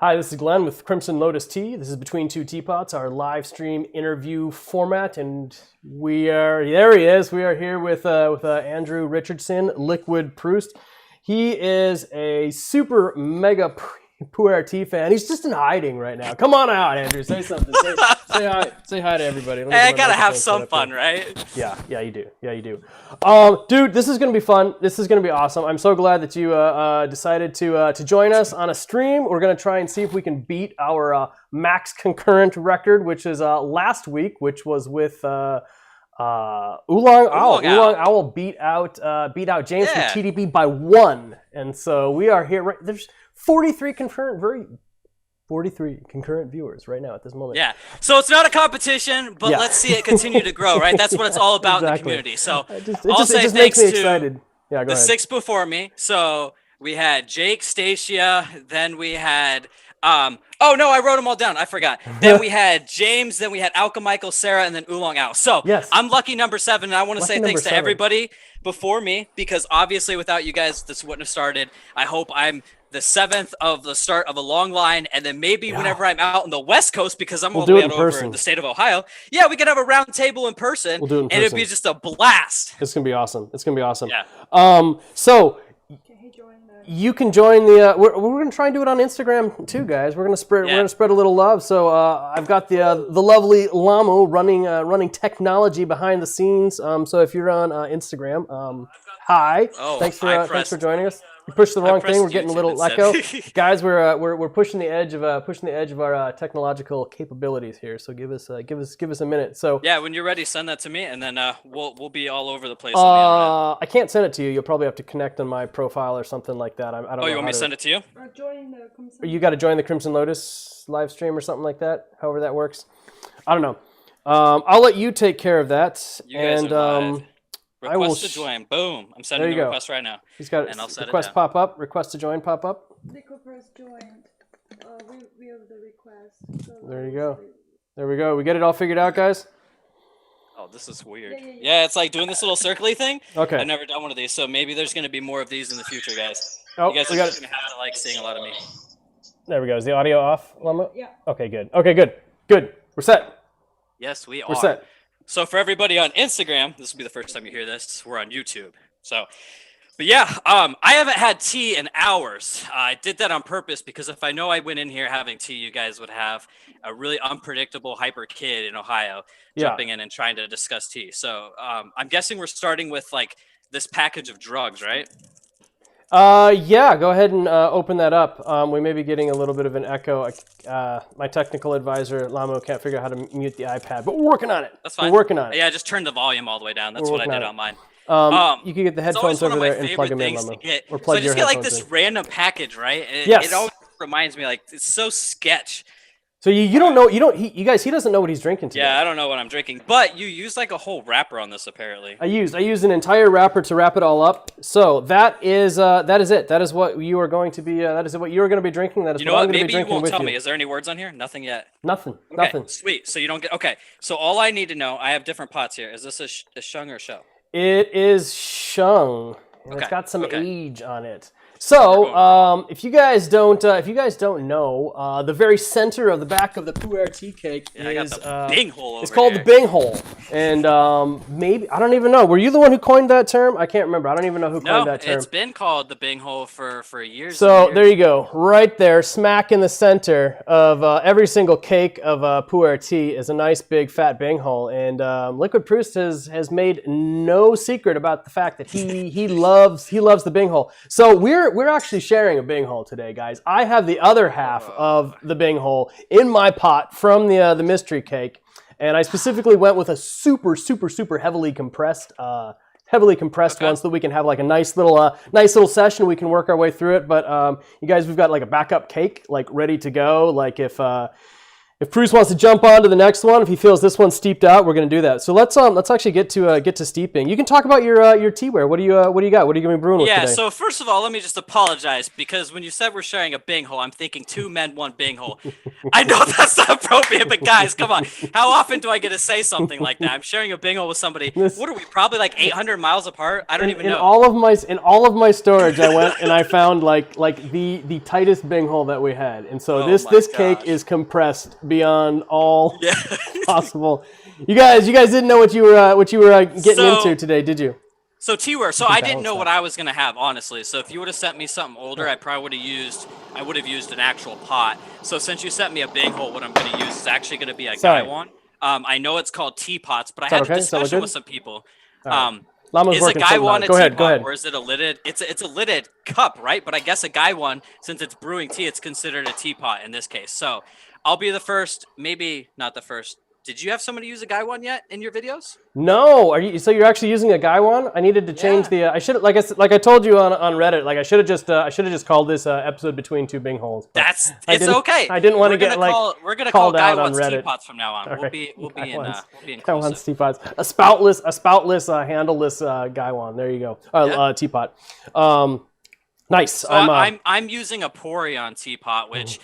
Hi, this is Glenn with Crimson Lotus Tea. This is Between Two Teapots, our live stream interview format, and there he is. We are here with Andrew Richardson, LiquidProust. He is a super mega pu'er tea fan. He's just in hiding right now. Come on out, Andrew. Say something. Say hi. Say hi to everybody. Hey, I gotta have some fun, right? Yeah, you do. Dude, this is gonna be fun. This is gonna be awesome. I'm so glad that you decided to join us on a stream. We're gonna try and see if we can beat our max concurrent record, which is last week, which was with Oolong Owl. Oolong Owl beat out James from TDP by 1, and so we are here. Right, there's 43 concurrent viewers right now at this moment. Yeah, so it's not a competition, but let's see it continue to grow, right? That's what it's all about in the community. So it just makes me excited. Yeah, go ahead. 6 before me. So we had Jake, Stacia, then we had oh no, I wrote them all down. I forgot. Then we had James, then we had Alchemichael, Sarah, and then Oolong Owl. So I'm lucky number 7, and I want to say thanks to everybody before me, because obviously without you guys, this wouldn't have started. I hope I'm the 7th of the start of a long line, and then maybe whenever I'm out on the West Coast, because I'm all the way out over the state of Ohio, we can have a round table in person, and it'd be just a blast. It's gonna be awesome. Yeah. So you can join the. We're gonna try and do it on Instagram too, guys. We're gonna spread a little love. So I've got the lovely Lamu running technology behind the scenes. So if you're on Instagram, hi. Thanks for joining us. We pushed the wrong thing. We're getting a little echo, guys. We're pushing the edge of our technological capabilities here. So give us a minute. So when you're ready, send that to me, and then we'll be all over the place. On the I can't send it to you. You'll probably have to connect on my profile or something like that. I don't know. You want me to send it to you? You got to join the Crimson Lotus live stream or something like that. However that works. I don't know. I'll let you take care of that. You guys are live. Request to join. Boom. I'm sending the request right now. He's got and I'll set request it down. pop up. Request to join pop up. LiquidProust joined. We have the request. So there you go. There we go. We get it all figured out, guys? Oh, this is weird. Yeah, it's like doing this little circly thing. Okay. I've never done one of these, so maybe there's going to be more of these in the future, guys. Oh, you guys are just going to have to like seeing a lot of me. There we go. Is the audio off, Lama? Yeah. Okay, good. Good. We're set. Yes, we are. We're set. So for everybody on Instagram, this will be the first time you hear this. We're on YouTube. So, but I haven't had tea in hours. I did that on purpose because if I know I went in here having tea, you guys would have a really unpredictable hyper kid in Ohio jumping in and trying to discuss tea. So I'm guessing we're starting with like this package of drugs, right? Go ahead and open that up. We may be getting a little bit of an echo. My technical advisor, Lamo, can't figure out how to mute the iPad, but we're working on it. That's fine. We're working on it. Yeah, I just turned the volume all the way down. That's what I did on mine. You can get the headphones over there and plug them in, Lamo. Or plug so I just get like this random package, right? It always reminds me, like, it's so sketch. So you don't know, he doesn't know what he's drinking today. Yeah, I don't know what I'm drinking, but you use like a whole wrapper on this apparently. I used an entire wrapper to wrap it all up. So that is it. That is what you are going to be. That is what you are going to be drinking. That is what I'm going to be drinking with you. Maybe you won't tell me. Is there any words on here? Nothing yet. Nothing. Okay, Nothing. Sweet. So you don't get. Okay. So all I need to know. I have different pots here. Is this a shung or shou? It is shung. And it's got some age on it. So, if you guys don't know, the very center of the back of the pu'er tea cake is the bing hole over it's called the bing hole, and maybe I don't even know. Were you the one who coined that term? I can't remember. I don't even know who coined that term. No, it's been called the bing hole for years. So there you go, right there, smack in the center of every single cake of pu'er tea is a nice big fat bing hole, and LiquidProust has made no secret about the fact that he loves the bing hole. So we're actually sharing a bing hole today, guys. I have the other half of the bing hole in my pot from the mystery cake, and I specifically went with a super heavily compressed one, so that we can have like a nice little session. We can work our way through it. But you guys, we've got like a backup cake like ready to go. Like if if Proust wants to jump on to the next one, if he feels this one's steeped out, we're going to do that. So let's actually get to steeping. You can talk about your teaware. What do you got? What are you going to be brewing with today? Yeah. So first of all, let me just apologize because when you said we're sharing a bing hole, I'm thinking 2 men, 1 bing hole. I know that's not appropriate, but guys, come on. How often do I get to say something like that? I'm sharing a bing hole with somebody. What are we? Probably like 800 miles apart. I don't even know. In all of my storage, I went and I found like the tightest bing hole that we had, and so this cake is compressed beyond all possible. You guys didn't know what you were getting into today, did you? So pu'er. So I didn't know what I was gonna have, honestly. So if you would have sent me something older, I probably would have used an actual pot. So since you sent me a bing hole, what I'm gonna use is actually gonna be a gaiwan. I know it's called Teapots, but I had a discussion with some people. Is a gaiwan a teapot, or is it a lidded? It's a lidded cup, right? But I guess a gaiwan, since it's brewing tea, it's considered a teapot in this case. So I'll be the first, maybe not the first. Did you have somebody use a gaiwan yet in your videos? No. So you're actually using a gaiwan? I needed to change the. I should like I told you on Reddit. Like I should have just called this episode between 2 bing holes. It's okay. I didn't want to get we're gonna call gaiwans teapots from now on. Right. We'll be gaiwans teapots. A spoutless, handleless gaiwan. There you go. Teapot. Nice. So I'm using a pu'erh teapot, which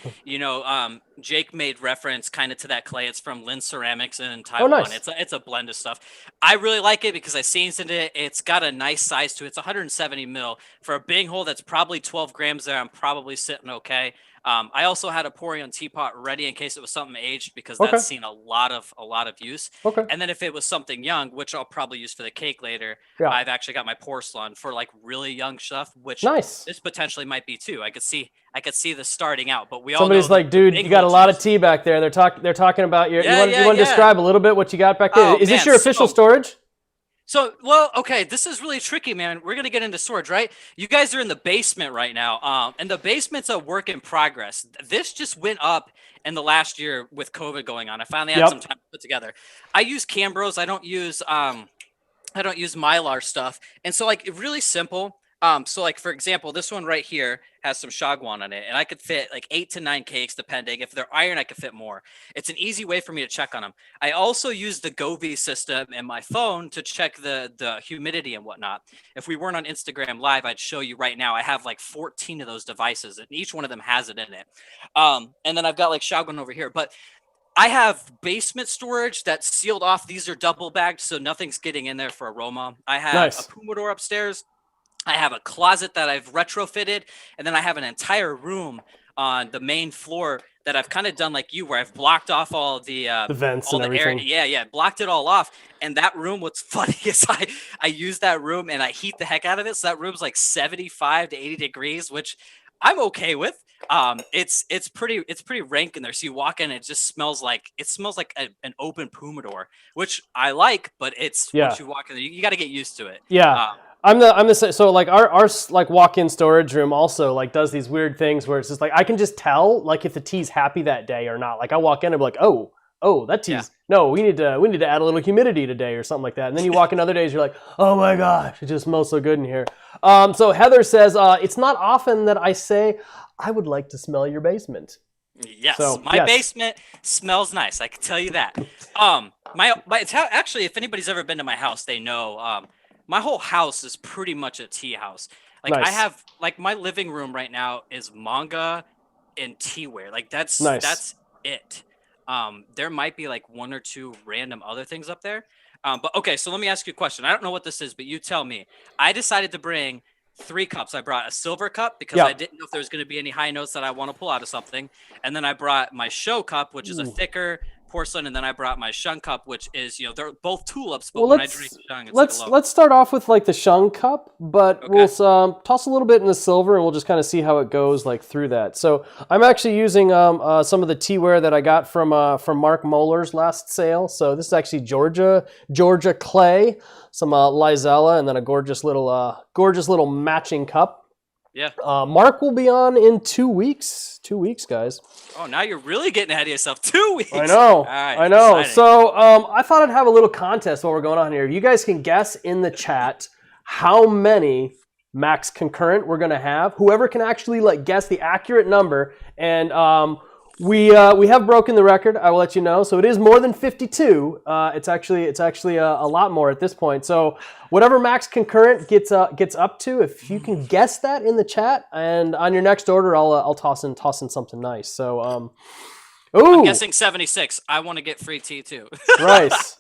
Jake made reference kind of to that clay. It's from Lin Ceramics in Taiwan. Oh, nice. It's a blend of stuff. I really like it because I seasoned it. It's got a nice size to it. It's 170 mil for a bing hole that's probably 12 grams there. I'm probably sitting okay. I also had a pu'erh teapot ready in case it was something aged because that's seen a lot of use. Okay. And then if it was something young, which I'll probably use for the cake later, I've actually got my porcelain for like really young stuff, which this potentially might be too. I could see this starting out, but somebody's like, dude, you got a lot of tea back there. They're talking about your. You want to describe a little bit what you got back there? Is this your official storage? So, well, okay, this is really tricky, man. We're going to get into storage, right? You guys are in the basement right now, and the basement's a work in progress. This just went up in the last year with COVID going on. I finally had some time to put together. I use Cambros. I don't use Mylar stuff. And so, like, really simple. So like, for example, this one right here has some shagwan on it, and I could fit like 8 to 9 cakes, depending. If they're iron, I could fit more. It's an easy way for me to check on them. I also use the Govee system in my phone to check the humidity and whatnot. If we weren't on Instagram Live, I'd show you right now. I have like 14 of those devices, and each one of them has it in it. And then I've got like shagwan over here, but I have basement storage that's sealed off. These are double bagged, so nothing's getting in there for aroma. I have a pu'erh upstairs. I have a closet that I've retrofitted, and then I have an entire room on the main floor that I've kind of done like you, where I've blocked off all the vents all and the everything. Blocked it all off. And that room, what's funny is I use that room and I heat the heck out of it. So that room's like 75 to 80 degrees, which I'm okay with. It's pretty rank in there. So you walk in, it just smells like an open pu'erh, which I like, but it's once you walk in there, you got to get used to it. Yeah. I'm the so like our like walk-in storage room also like does these weird things where it's just like I can just tell like if the tea's happy that day or not. Like I walk in and be like, oh that tea's no, we need to add a little humidity today or something like that. And then you walk in other days, you're like, oh my gosh, it just smells so good in here. So Heather says it's not often that I say I would like to smell your basement. Yes, so, my basement smells nice. I can tell you that. Actually, if anybody's ever been to my house, they know. My whole house is pretty much a tea house. Like I have like my living room right now is manga and teaware. Like that's it. There might be like 1 or 2 random other things up there. But okay, so let me ask you a question. I don't know what this is, but you tell me. I decided to bring 3 cups. I brought a silver cup because I didn't know if there was going to be any high notes that I want to pull out of something. And then I brought my shou cup, which is a thicker porcelain, and then I brought my shung cup, which is they're both tulips, but when I drink shung, it's let's start off with like the shung cup, but we'll toss a little bit in the silver, and we'll just kind of see how it goes like through that. So I'm actually using some of the teaware that I got from Mark Moeller's last sale. So this is actually Georgia clay, some Lizella, and then a gorgeous little matching cup. Yeah. Mark will be on in 2 weeks. 2 weeks, guys. Oh, now you're really getting ahead of yourself. 2 weeks. I know. Right, I know. exciting. So I thought I'd have a little contest while we're going on here. If you guys can guess in the chat how many max concurrent we're going to have, whoever can actually like guess the accurate number, and We have broken the record. I will let you know. So it is more than 52. It's actually a lot more at this point. So whatever max concurrent gets up to, if you can guess that in the chat, and on your next order, I'll toss in something nice. So I'm guessing 76. I want to get free tea too. Nice.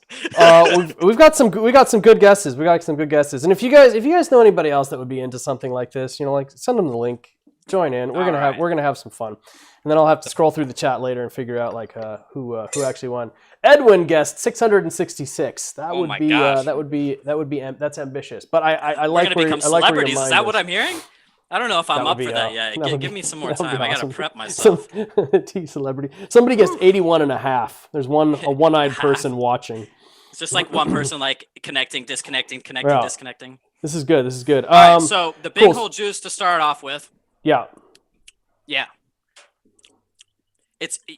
We've got some good guesses. And if you guys know anybody else that would be into something like this, like send them the link. Join in. We're gonna have some fun, and then I'll have to scroll through the chat later and figure out like who actually won. Edwin guessed 666. That's ambitious, but I like where become celebrities. Is that what I'm hearing? I don't know if I'm up for that yet. Give me some more time. I gotta prep myself. Tea celebrity. Somebody guessed 81 and a half. There's a one-eyed person watching. It's just like one person like connecting, disconnecting, connecting, disconnecting. This is good. All right, so the big hole juice to start off with. Yeah.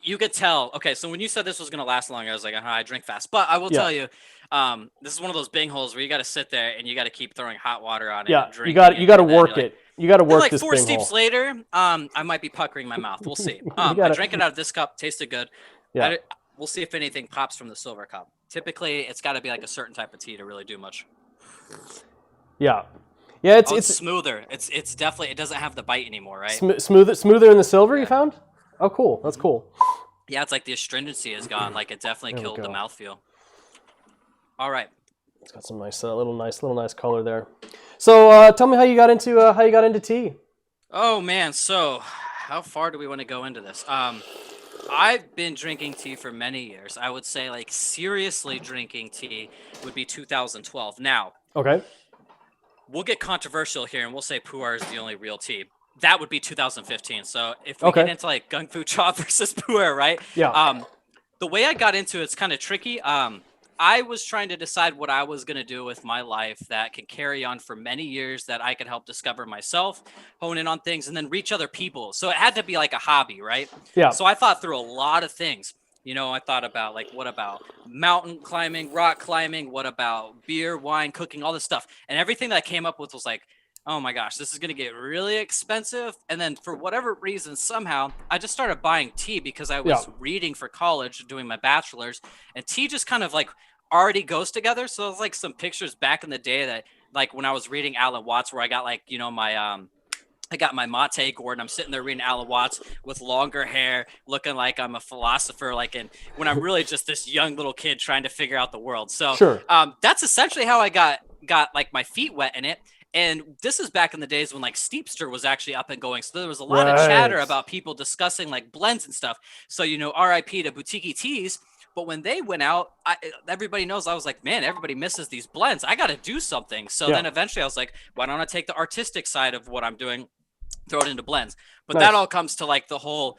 You could tell. Okay, so when you said this was gonna last long, I was like, I drink fast. But I will tell you, this is one of those bing holes where you got to sit there and you got to keep throwing hot water on it. Yeah, you got to work it. You got to work like this 4 bing steeps hole. later, I might be puckering my mouth. We'll see. I drank it out of this cup. Tasted good. Yeah. We'll see if anything pops from the silver cup. Typically, it's got to be like a certain type of tea to really do much. Yeah. Yeah, it's smoother. It's definitely, it doesn't have the bite anymore, right? Smoother in the silver. You found? Oh, cool. That's cool. Yeah, it's like the astringency is gone. Like it definitely killed the mouthfeel. All right. It's got some nice, little nice color there. So tell me how you got into tea. Oh man, so how far do we want to go into this? I've been drinking tea for many years. I would say like seriously drinking tea would be 2012. Now, okay. We'll get controversial here and we'll say pu'er is the only real tea. That would be 2015. So if we get into like Gung Fu Cha versus pu'er, right? Yeah. The way I got into it's kind of tricky. I was trying to decide what I was going to do with my life that can carry on for many years, that I could help discover myself, hone in on things, and then reach other people. So it had to be like a hobby, right? Yeah. So I thought through a lot of things. I thought about like, what about mountain climbing, rock climbing? What about beer, wine, cooking, all this stuff? And everything that I came up with was like, oh my gosh, this is going to get really expensive. And then for whatever reason, somehow I just started buying tea because I was reading for college, doing my bachelor's, and tea just kind of like already goes together. So it's like some pictures back in the day that like when I was reading Alan Watts, where I got like, I got my mate gourd and I'm sitting there reading Alan Watts with longer hair, looking like I'm a philosopher, like, and when I'm really just this young little kid trying to figure out the world. So that's essentially how I got like my feet wet in it. And this is back in the days when like Steepster was actually up and going. So there was a lot of chatter about people discussing like blends and stuff. So, RIP to Boutique Teas. But when they went out, everybody knows I was like, man, everybody misses these blends. I got to do something. So then eventually I was like, why don't I take the artistic side of what I'm doing, throw it into blends? But that all comes to like the whole,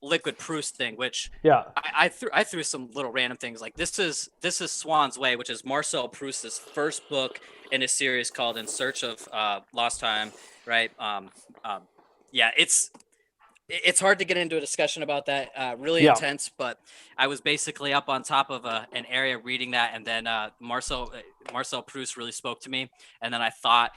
LiquidProust thing, which I threw some little random things. Like this is Swan's Way, which is Marcel Proust's first book in a series called In Search of Lost Time, right? It's hard to get into a discussion about that. Really intense, but I was basically up on top of an area reading that, and then Marcel Proust really spoke to me. And then I thought,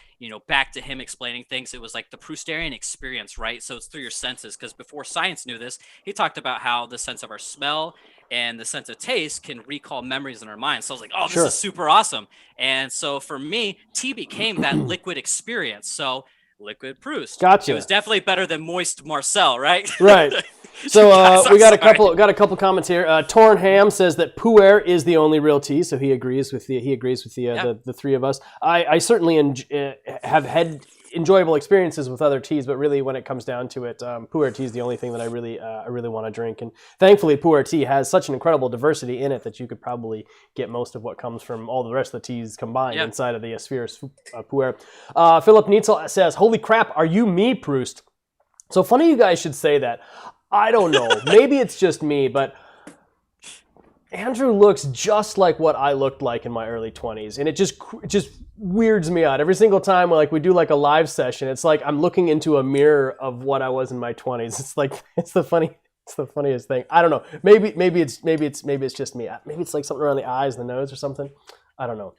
back to him explaining things, it was like the Proustarian experience, right? So it's through your senses, because before science knew this, he talked about how the sense of our smell and the sense of taste can recall memories in our minds. So I was like, oh, this is super awesome. And so for me, tea became that liquid experience. So LiquidProust. Gotcha. It was definitely better than Moist Marcel, right? Right. So we got a couple comments here. Torn Ham says that pu'er is the only real tea, so he agrees with the three of us. I certainly have had enjoyable experiences with other teas, but really when it comes down to it, pu'er tea is the only thing that I really want to drink. And thankfully, pu'er tea has such an incredible diversity in it that you could probably get most of what comes from all the rest of the teas combined inside of the sphere pu'er. Philip Neitzel says, "Holy crap, are you me, Proust?" So funny you guys should say that. I don't know. Maybe it's just me, but Andrew looks just like what I looked like in my early 20s, and it just weirds me out every single time. Like we do like a live session, it's like I'm looking into a mirror of what I was in my 20s. It's like it's the funniest thing. I don't know. Maybe it's just me. Maybe it's like something around the eyes, the nose, or something. I don't know.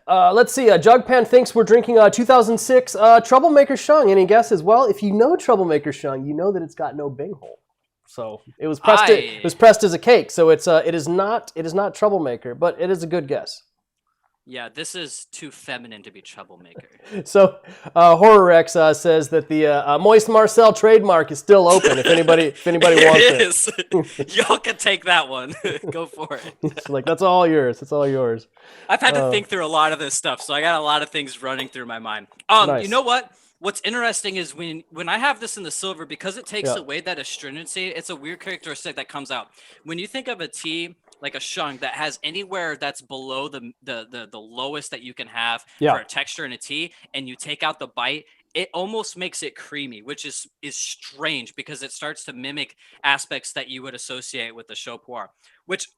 Let's see. Jugpan thinks we're drinking 2006 Troublemaker Shung. Any guesses? Well, if you know Troublemaker Shung, you know that it's got no bing hole. So it was pressed. It was pressed as a cake. So it is not Troublemaker, but it is a good guess. Yeah, this is too feminine to be Troublemaker. So Horror Rex says that the Moist Marcel trademark is still open. If anybody wants it. Y'all can take that one. Go for it. It's like that's all yours. It's all yours. I've had to think through a lot of this stuff, so I got a lot of things running through my mind. Nice. You know what? What's interesting is when I have this in the silver, because it takes away that astringency, it's a weird characteristic that comes out. When you think of a tea like a shung that has anywhere that's below the lowest that you can have for a texture in a tea, and you take out the bite, it almost makes it creamy, which is strange because it starts to mimic aspects that you would associate with the shou pu'er, which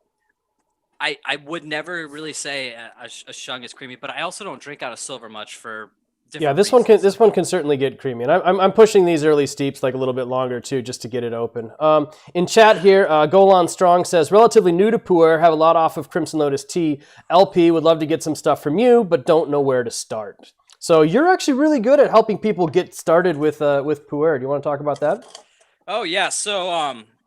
I would never really say a shung is creamy, but I also don't drink out of silver much for this one can certainly get creamy, and I'm pushing these early steeps like a little bit longer too, just to get it open. In chat here, Golan Strong says relatively new to pu'er, have a lot off of Crimson Lotus tea. LP would love to get some stuff from you, but don't know where to start. So you're actually really good at helping people get started with pu'er. Do you want to talk about that? Oh yeah,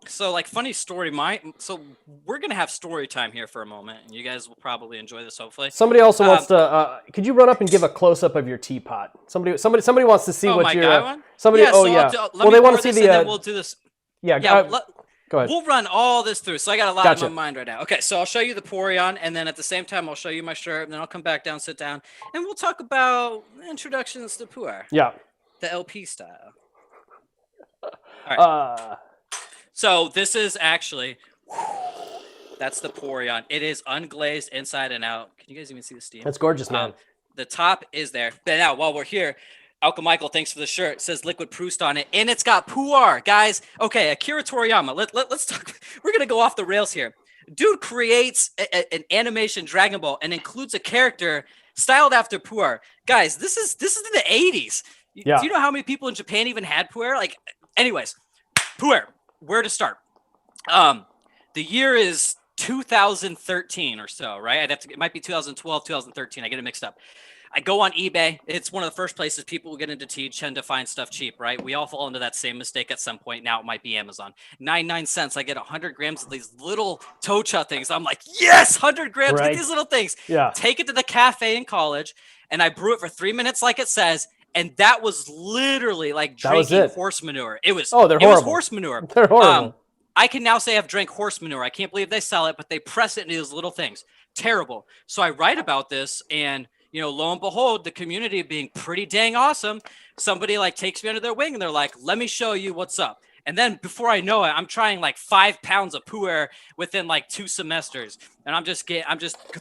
so like funny story, so we're gonna have story time here for a moment, and you guys will probably enjoy this. Hopefully, somebody also wants to. Could you run up and give a close up of your teapot? Somebody wants to see what you're. Somebody. Yeah, well, they want to see the. And then we'll do this. Yeah. Go ahead. We'll run all this through. So I got a lot in my mind right now. Okay, so I'll show you the pu'er, and then at the same time I'll show you my shirt, and then I'll come back down, sit down, and we'll talk about introductions to pu'er. Yeah. The LP style. All right. So this is actually, that's the pu'er. It is unglazed inside and out. Can you guys even see the steam? That's gorgeous, man. The top is there. But now, while we're here, Alka Michael, thanks for the shirt. It says LiquidProust on it, and it's got pu'er, guys. Okay, Akira Toriyama. Let's talk. We're gonna go off the rails here. Dude creates an animation Dragon Ball and includes a character styled after pu'er. Guys, this is in the 80s. Yeah. Do you know how many people in Japan even had pu'er? Like, anyways, pu'er. Where to start? The year is 2013 or so, right? It might be 2012, 2013. I get it mixed up. I go on eBay. It's one of the first places people who get into tea tend to find stuff cheap, right? We all fall into that same mistake at some point. Now it might be Amazon. 99 cents. I get 100 grams of these little tocha things. I'm like, yes, 100 grams of these little things. Yeah. Take it to the cafe in college, and I brew it for 3 minutes like it says. And that was literally like drinking horse manure. It was horse manure. They're horrible. I can now say I've drank horse manure. I can't believe they sell it, but they press it into these little things. Terrible. So I write about this, and lo and behold, the community being pretty dang awesome, somebody like takes me under their wing and they're like, let me show you what's up. And then before I know it, I'm trying like 5 pounds of pu'er within like 2 semesters. And I'm just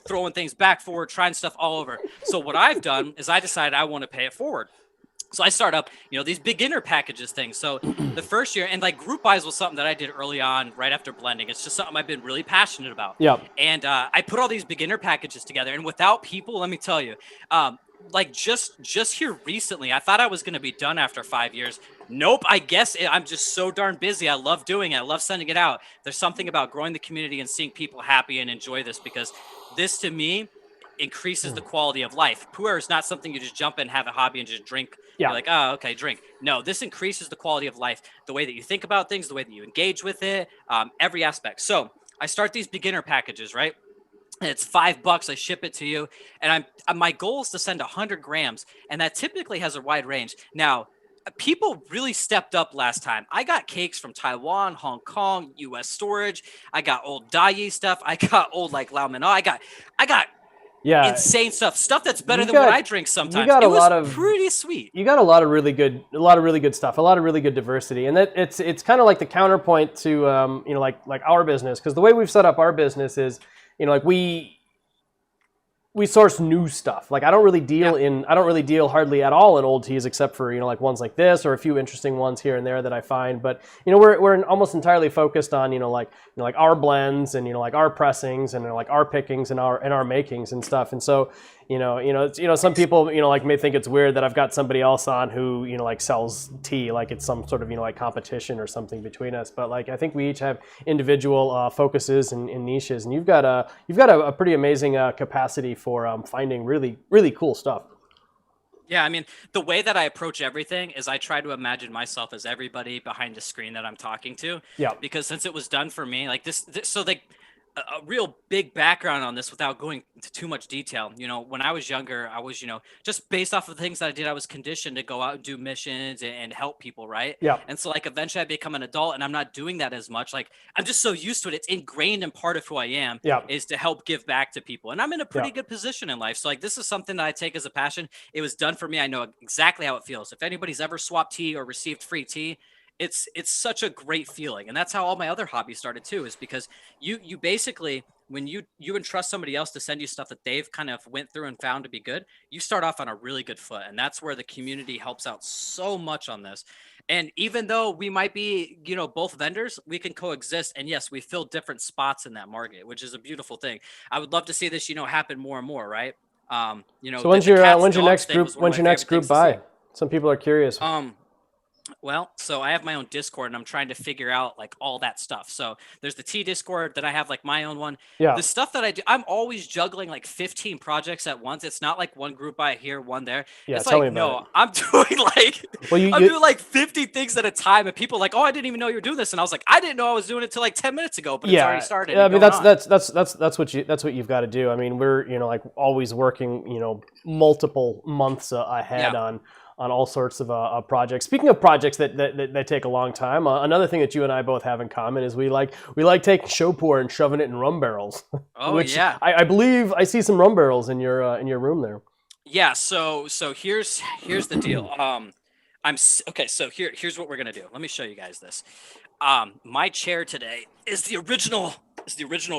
throwing things back forward, trying stuff all over. So what I've done is I decided I want to pay it forward. So I start up, these beginner packages things. So the first year, and like group buys was something that I did early on, right after blending. It's just something I've been really passionate about. Yeah. And I put all these beginner packages together, and without people, let me tell you, like just here recently, I thought I was going to be done after 5 years. Nope. I guess I'm just so darn busy. I love doing it. I love sending it out. There's something about growing the community and seeing people happy and enjoy this, because this to me increases the quality of life. Pu'er is not something you just jump in, have a hobby, and just drink. Yeah. You're like, oh, okay, drink. No, this increases the quality of life, the way that you think about things, the way that you engage with it, every aspect. So I start these beginner packages, right? And it's $5. I ship it to you. And my goal is to send 100 grams. And that typically has a wide range. Now, people really stepped up last time. I got cakes from Taiwan, Hong Kong, US storage. I got old Dai stuff. I got old like Lao Mena. I got insane stuff that's better than what I drink sometimes. It was pretty sweet. You got a lot of really good stuff, a lot of really good diversity, and that it's kind of like the counterpoint to like our business, because the way we've set up our business is like we source new stuff. Like I don't really deal hardly at all in old teas, except for like ones like this or a few interesting ones here and there that I find. But we're almost entirely focused on like our blends and like our pressings and like our pickings and our makings and stuff. And so Some people, like may think it's weird that I've got somebody else on who, like sells tea, like it's some sort of, like competition or something between us. But like, I think we each have individual focuses and niches, and you've got a pretty amazing capacity for finding really, really cool stuff. Yeah, I mean, the way that I approach everything is I try to imagine myself as everybody behind the screen that I'm talking to. Yeah. Because since it was done for me, like this so like a real big background on this without going into too much detail. When I was younger, I was, just based off of the things that I did, I was conditioned to go out and do missions and help people, right? Yeah. And so like eventually I become an adult and I'm not doing that as much. Like I'm just so used to it. It's ingrained in part of who I am is to help give back to people. And I'm in a pretty good position in life. So like this is something that I take as a passion. It was done for me. I know exactly how it feels. If anybody's ever swapped tea or received free tea, it's such a great feeling. And that's how all my other hobbies started too, is because you basically, when you entrust somebody else to send you stuff that they've kind of went through and found to be good, you start off on a really good foot. And that's where the community helps out so much on this. And even though we might be, both vendors, we can coexist. And yes, we fill different spots in that market, which is a beautiful thing. I would love to see this, happen more and more, right? So when's your next group by? Some people are curious. Well, so I have my own Discord and I'm trying to figure out like all that stuff. So there's the T Discord, that I have like my own one. Yeah. The stuff that I do, I'm always juggling like 15 projects at once. It's not like one group by here, one there. Yeah, it's like, no, I'm doing like, I'm doing like 50 things at a time. And people are like, oh, I didn't even know you were doing this. And I was like, I didn't know I was doing it till like 10 minutes ago, but it's already started. Yeah, I mean, that's what you've got to do. I mean, we're, like always working, multiple months ahead on all sorts of projects. Speaking of projects that take a long time, another thing that you and I both have in common is we like taking pu'er and shoving it in rum barrels. Oh, yeah. I believe I see some rum barrels in your room there. Yeah. So here's the deal. So here's what we're gonna do. Let me show you guys this. My chair today is the original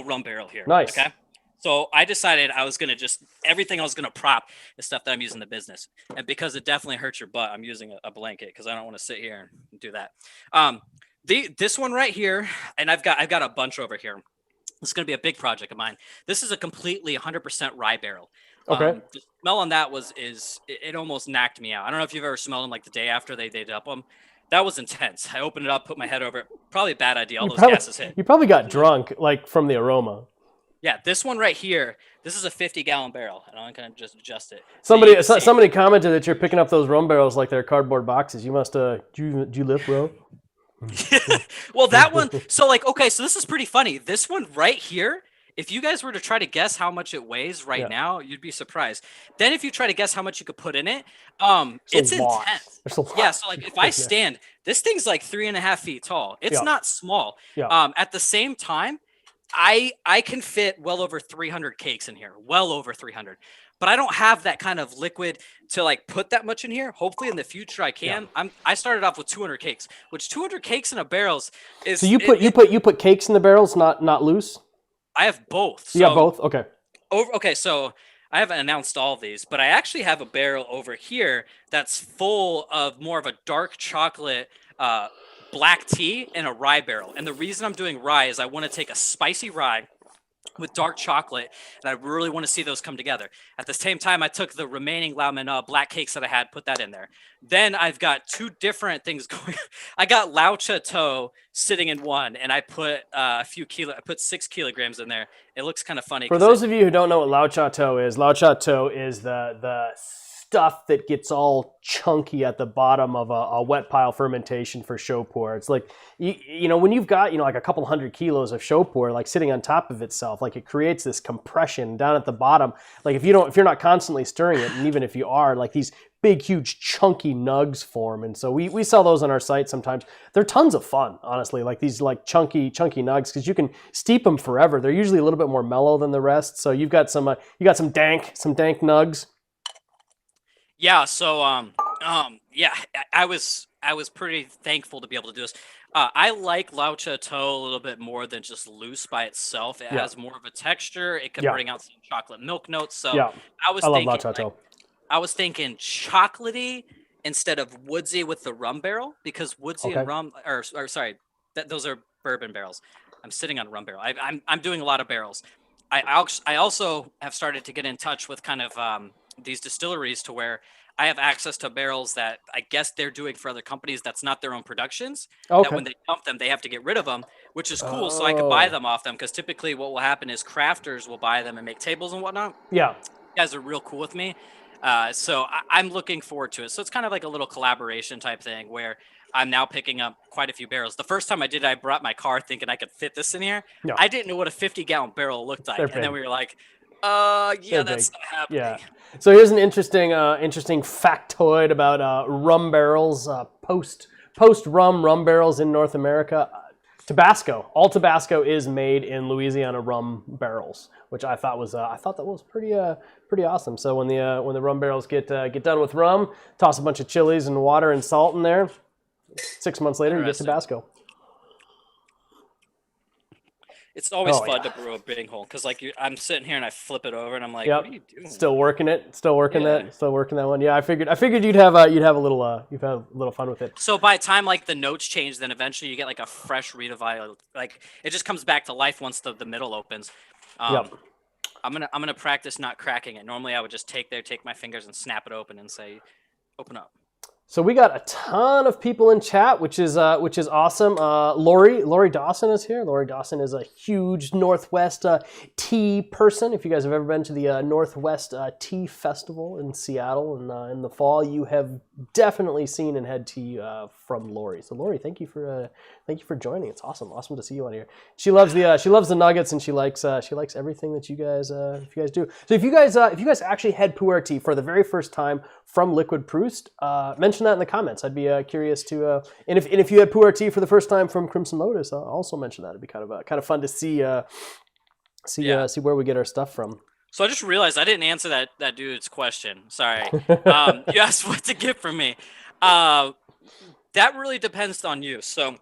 rum barrel here. Nice. Okay. So I decided I was going to everything I was going to prop is stuff that I'm using in the business. And because it definitely hurts your butt, I'm using a blanket because I don't want to sit here and do that. This one right here, and I've got a bunch over here. This is going to be a big project of mine. This is a completely 100% rye barrel. Okay. The smell on that it almost knocked me out. I don't know if you've ever smelled them like the day after they up them. That was intense. I opened it up, put my head over it. Probably a bad idea. All those gases hit. You probably got drunk like from the aroma. Yeah, this one right here, this is a 50-gallon barrel, and I'm going to just adjust it. Somebody commented that you're picking up those rum barrels like they're cardboard boxes. You must, do you lift, bro? Well, that one, so this is pretty funny. This one right here, if you guys were to try to guess how much it weighs right now, you'd be surprised. Then if you try to guess how much you could put in it, it's intense. Yeah, so like if I stand, this thing's like 3.5 feet tall. It's not small. Yeah. At the same time, I can fit well over 300 cakes in here, well over 300. But I don't have that kind of liquid to like put that much in here. Hopefully in the future I can. Yeah. I started off with 200 cakes, which 200 cakes in a barrels is. So you put cakes in the barrels, not loose? I have both. So, you have both? Okay. Okay, so I haven't announced all of these, but I actually have a barrel over here that's full of more of a dark chocolate black tea and a rye barrel. And the reason I'm doing rye is I want to take a spicy rye with dark chocolate, and I really want to see those come together. At the same time, I took the remaining Laumen black cakes that I had, put that in there. Then I've got two different things going. I got Lao Chateau sitting in one, and I put I put 6 kilograms in there. It looks kind of funny. For those of you who don't know what Lao Chateau is the stuff that gets all chunky at the bottom of a wet pile fermentation for pu'er. It's like, when you've got, like a couple 100 kilos of pu'er, like sitting on top of itself, like it creates this compression down at the bottom. Like if you're not constantly stirring it, and even if you are, like these big, huge, chunky nugs form. And so we sell those on our site sometimes. They're tons of fun, honestly, like these like chunky nugs, because you can steep them forever. They're usually a little bit more mellow than the rest. So you've got some dank nugs. Yeah, so I was pretty thankful to be able to do this. I like Lao Chateau a little bit more than just loose by itself. It has more of a texture. It can bring out some chocolate milk notes. So I love Lao Chateau. I was thinking chocolatey instead of woodsy with the rum barrel, because woodsy and rum, those are bourbon barrels. I'm sitting on a rum barrel. I'm doing a lot of barrels. I also have started to get in touch with kind of these distilleries to where I have access to barrels that I guess they're doing for other companies that's not their own productions. Okay. That when they dump them, they have to get rid of them, which is cool. So I could buy them off them because typically what will happen is crafters will buy them and make tables and whatnot. Yeah. You guys are real cool with me. So I'm looking forward to it. So it's kind of like a little collaboration type thing where I'm now picking up quite a few barrels. The first time I did it, I brought my car thinking I could fit this in here. No. I didn't know what a 50-gallon barrel looked like. And then we were like, that's not happening. Yeah. So here's an interesting factoid about rum barrels, post rum barrels in North America. Tabasco, all Tabasco is made in Louisiana rum barrels, which I thought that was pretty awesome. So when the rum barrels get done with rum, toss a bunch of chilies and water and salt in there. 6 months later, you get Tabasco. It's always fun to brew a big hole because I'm sitting here and I flip it over and I'm like, what are you doing? Still working that one. Yeah, I figured you'd have a little fun with it. So by the time like the notes change, then eventually you get like a fresh redeveloped, like it just comes back to life once the middle opens. I'm gonna practice not cracking it. Normally I would just take my fingers and snap it open and say, open up. So we got a ton of people in chat, which is awesome. Lori Dawson is here. Lori Dawson is a huge Northwest tea person. If you guys have ever been to the Northwest Tea Festival in Seattle in the fall, you have definitely seen and had tea from Lori. So Lori, thank you for joining. It's awesome to see you on here. She loves the nuggets and she likes everything that you guys do. So if you guys actually had pu'er tea for the very first time from LiquidProust, mention that in the comments. I'd be curious to, and if you had pu'er tea for the first time from Crimson Lotus, I'll also mention that. It'd be kind of fun to see where we get our stuff from. So I just realized I didn't answer that dude's question. Sorry. You asked what to get from me. That really depends on you. So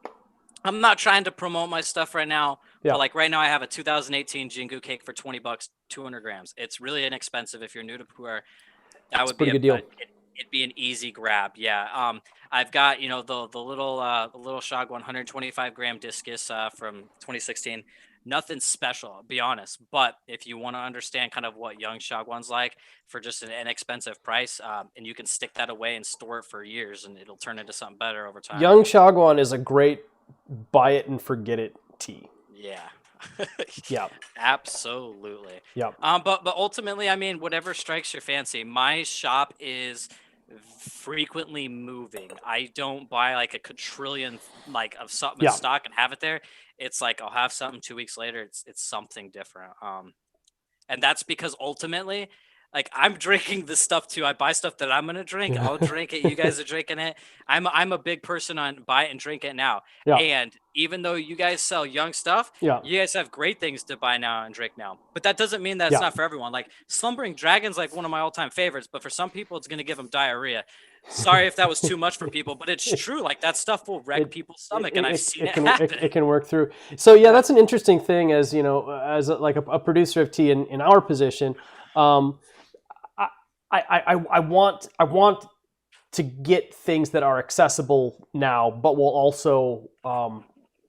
I'm not trying to promote my stuff right now. Yeah. But like right now I have a 2018 Jingu cake for $20, 200 grams. It's really inexpensive if you're new to pu'er. That would be a good deal. It'd be an easy grab. Yeah. I've got, the little Shog 125 gram discus from 2016. Nothing special, I'll be honest. But if you want to understand kind of what young Shogwan's like for just an inexpensive price, and you can stick that away and store it for years and it'll turn into something better over time. Young Shogwan is a great buy it and forget it tea. Yeah. Yeah. Absolutely. Yeah. But ultimately, I mean, whatever strikes your fancy. My shop is frequently moving. I don't buy like a quadrillion of something in stock and have it there. It's like I'll have something 2 weeks later. It's something different. And that's because ultimately, like I'm drinking this stuff too. I buy stuff that I'm gonna drink. I'll drink it. You guys are drinking it. I'm a big person on buy it and drink it now. Yeah. And even though you guys sell young stuff, you guys have great things to buy now and drink now. But that doesn't mean that it's not for everyone. Like Slumbering Dragon's like one of my all-time favorites, but for some people it's gonna give them diarrhea. Sorry if that was too much for people, but it's true. Like that stuff will wreck people's stomach, and I've seen it happen. It can work through. So yeah, that's an interesting thing. As you know, as a producer of tea in our position, I want to get things that are accessible now, but will also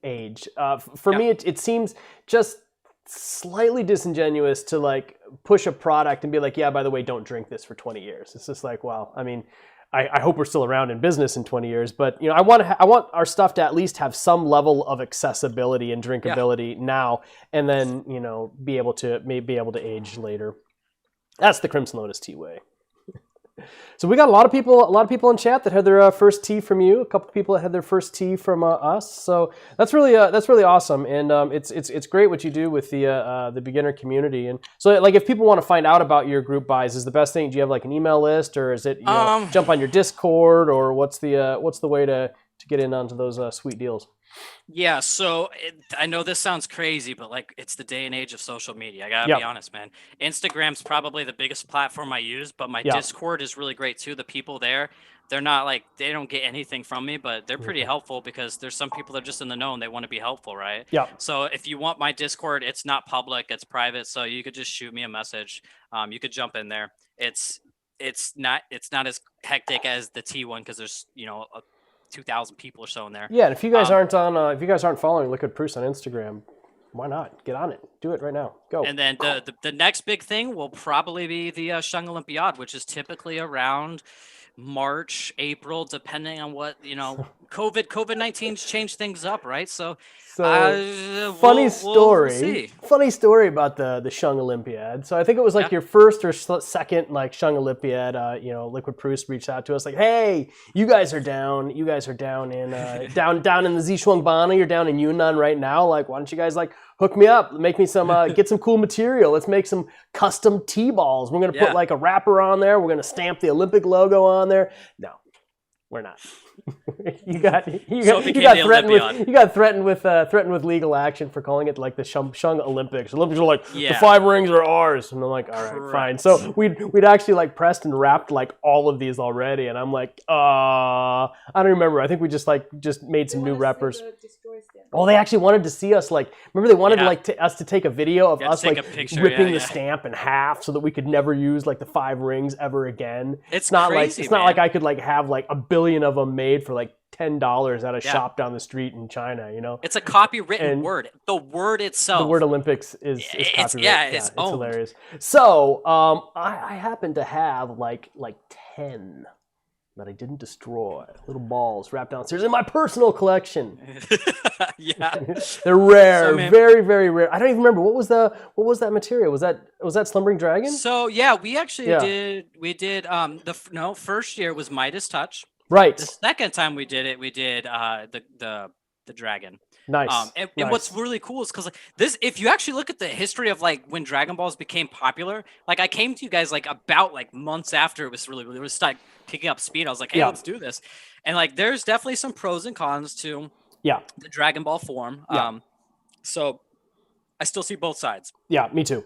age. For me, it seems just slightly disingenuous to like push a product and be like, yeah, by the way, don't drink this for 20 years. It's just like, well, I mean, I hope we're still around in business in 20 years, but I want our stuff to at least have some level of accessibility and drinkability now, and then be able to age later. That's the Crimson Lotus tea way. So we got a lot of people in chat that had their first tea from you. A couple of people that had their first tea from us. So that's really awesome, and it's great what you do with the beginner community. And so like if people want to find out about your group buys, is the best thing? Do you have like an email list, or is it jump on your Discord, or what's the way to get in onto those sweet deals? Yeah, so I know this sounds crazy, but like it's the day and age of social media. I gotta be honest, man. Instagram's probably the biggest platform I use, but my Discord is really great too. The people there, they're not like, they don't get anything from me, but they're pretty helpful because there's some people that are just in the know and they want to be helpful, right? Yeah. So if you want my Discord, it's not public, it's private, so you could just shoot me a message. You could jump in there. It's not as hectic as the T one because there's 2,000 people or so in there. Yeah, and if you guys aren't following LiquidProust on Instagram, why not? Get on it. Do it right now. Go. And then the next big thing will probably be the shou olympiad, which is typically around March, April, depending on what, COVID-19's changed things up, right? So funny story. Funny story about the shou olympiad. So I think it was like your first or second like shou olympiad. LiquidProust reached out to us like, hey, you guys are down in down in the Zhejiang. You're down in Yunnan right now. Like, why don't you guys like hook me up, make me some, get some cool material. Let's make some custom tea balls. We're gonna put like a wrapper on there. We're gonna stamp the Olympic logo on there. No, we're not. you got threatened with legal action for calling it like the shou Olympics. Olympics are like the 5 rings are ours, and I'm like, all right, fine. So we'd actually like pressed and wrapped like all of these already, and I'm like, I don't remember. I think we just made some new wrappers. Oh, they actually wanted to see us like. Remember, they wanted us to take a video of us like ripping the stamp in half so that we could never use like the 5 rings ever again. It's not crazy, it's not like I could like have like a billion of them made for like $10 at a shop down the street in China. It's a copywritten word. The word itself. The word Olympics is copywritten. It's hilarious. So I happen to have like 10. That I didn't destroy. Little balls wrapped downstairs in my personal collection. They're rare, so, very, very rare. I don't even remember what was that material. Was that Slumbering Dragon? So yeah, we actually did. We did. First year was Midas Touch. Right. The second time we did it, we did the dragon. Nice. And what's really cool is because like this, if you actually look at the history of like when Dragon Balls became popular, like I came to you guys like about like months after it was like picking up speed. I was like, hey, let's do this. And like there's definitely some pros and cons to the Dragon Ball form. So I still see both sides. Yeah, me too.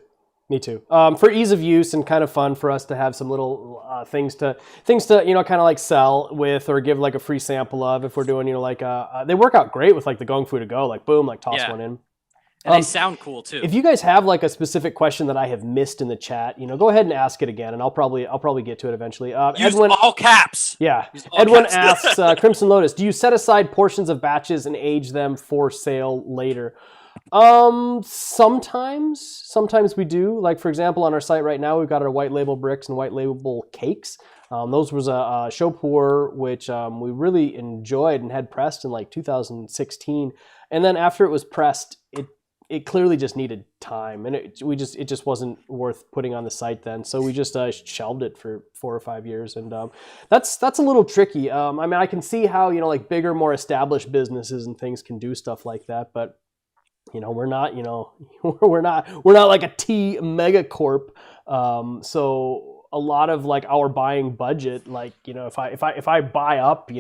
For ease of use and kind of fun for us to have some little things to kind of like sell with or give like a free sample of if we're doing they work out great with like the Gong Fu to go, like boom, like toss one in. And they sound cool too. If you guys have like a specific question that I have missed in the chat, go ahead and ask it again, and I'll probably get to it eventually. Use Edwin, all caps. Yeah. Edwin asks, Crimson Lotus, do you set aside portions of batches and age them for sale later? Sometimes we do. Like for example, on our site right now, we've got our white label bricks and white label cakes. Those was a shou pu'er, which we really enjoyed and had pressed in like 2016. And then after it was pressed, it clearly just needed time, and it just wasn't worth putting on the site then. So we just shelved it for 4 or 5 years, and that's a little tricky. I mean, I can see how like bigger, more established businesses and things can do stuff like that, but we're not like a tea megacorp. So a lot of like our buying budget, like if I buy up,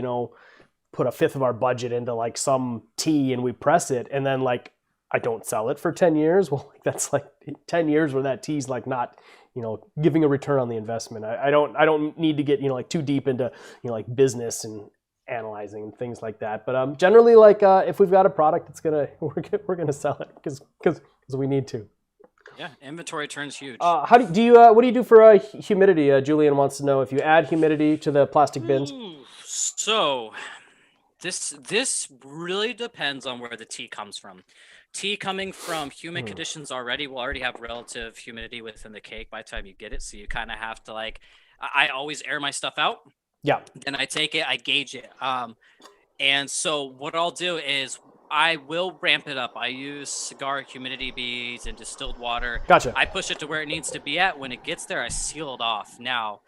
put a fifth of our budget into like some tea and we press it, and then like I don't sell it for 10 years. Well, like that's like 10 years where that tea's like not, giving a return on the investment. I don't need to get, like too deep into, like business and analyzing and things like that. But generally, like if we've got a product, we're gonna sell it because we need to. Yeah, inventory turns huge. What do you do for humidity? Julian wants to know if you add humidity to the plastic bins. So this really depends on where the tea comes from. Tea coming from humid conditions will already have relative humidity within the cake by the time you get it. So you kind of have to like, I always air my stuff out. Yeah. Then I take it, I gauge it. And so what I'll do is I will ramp it up. I use cigar humidity beads and distilled water. Gotcha. I push it to where it needs to be at. When it gets there, I seal it off. Now,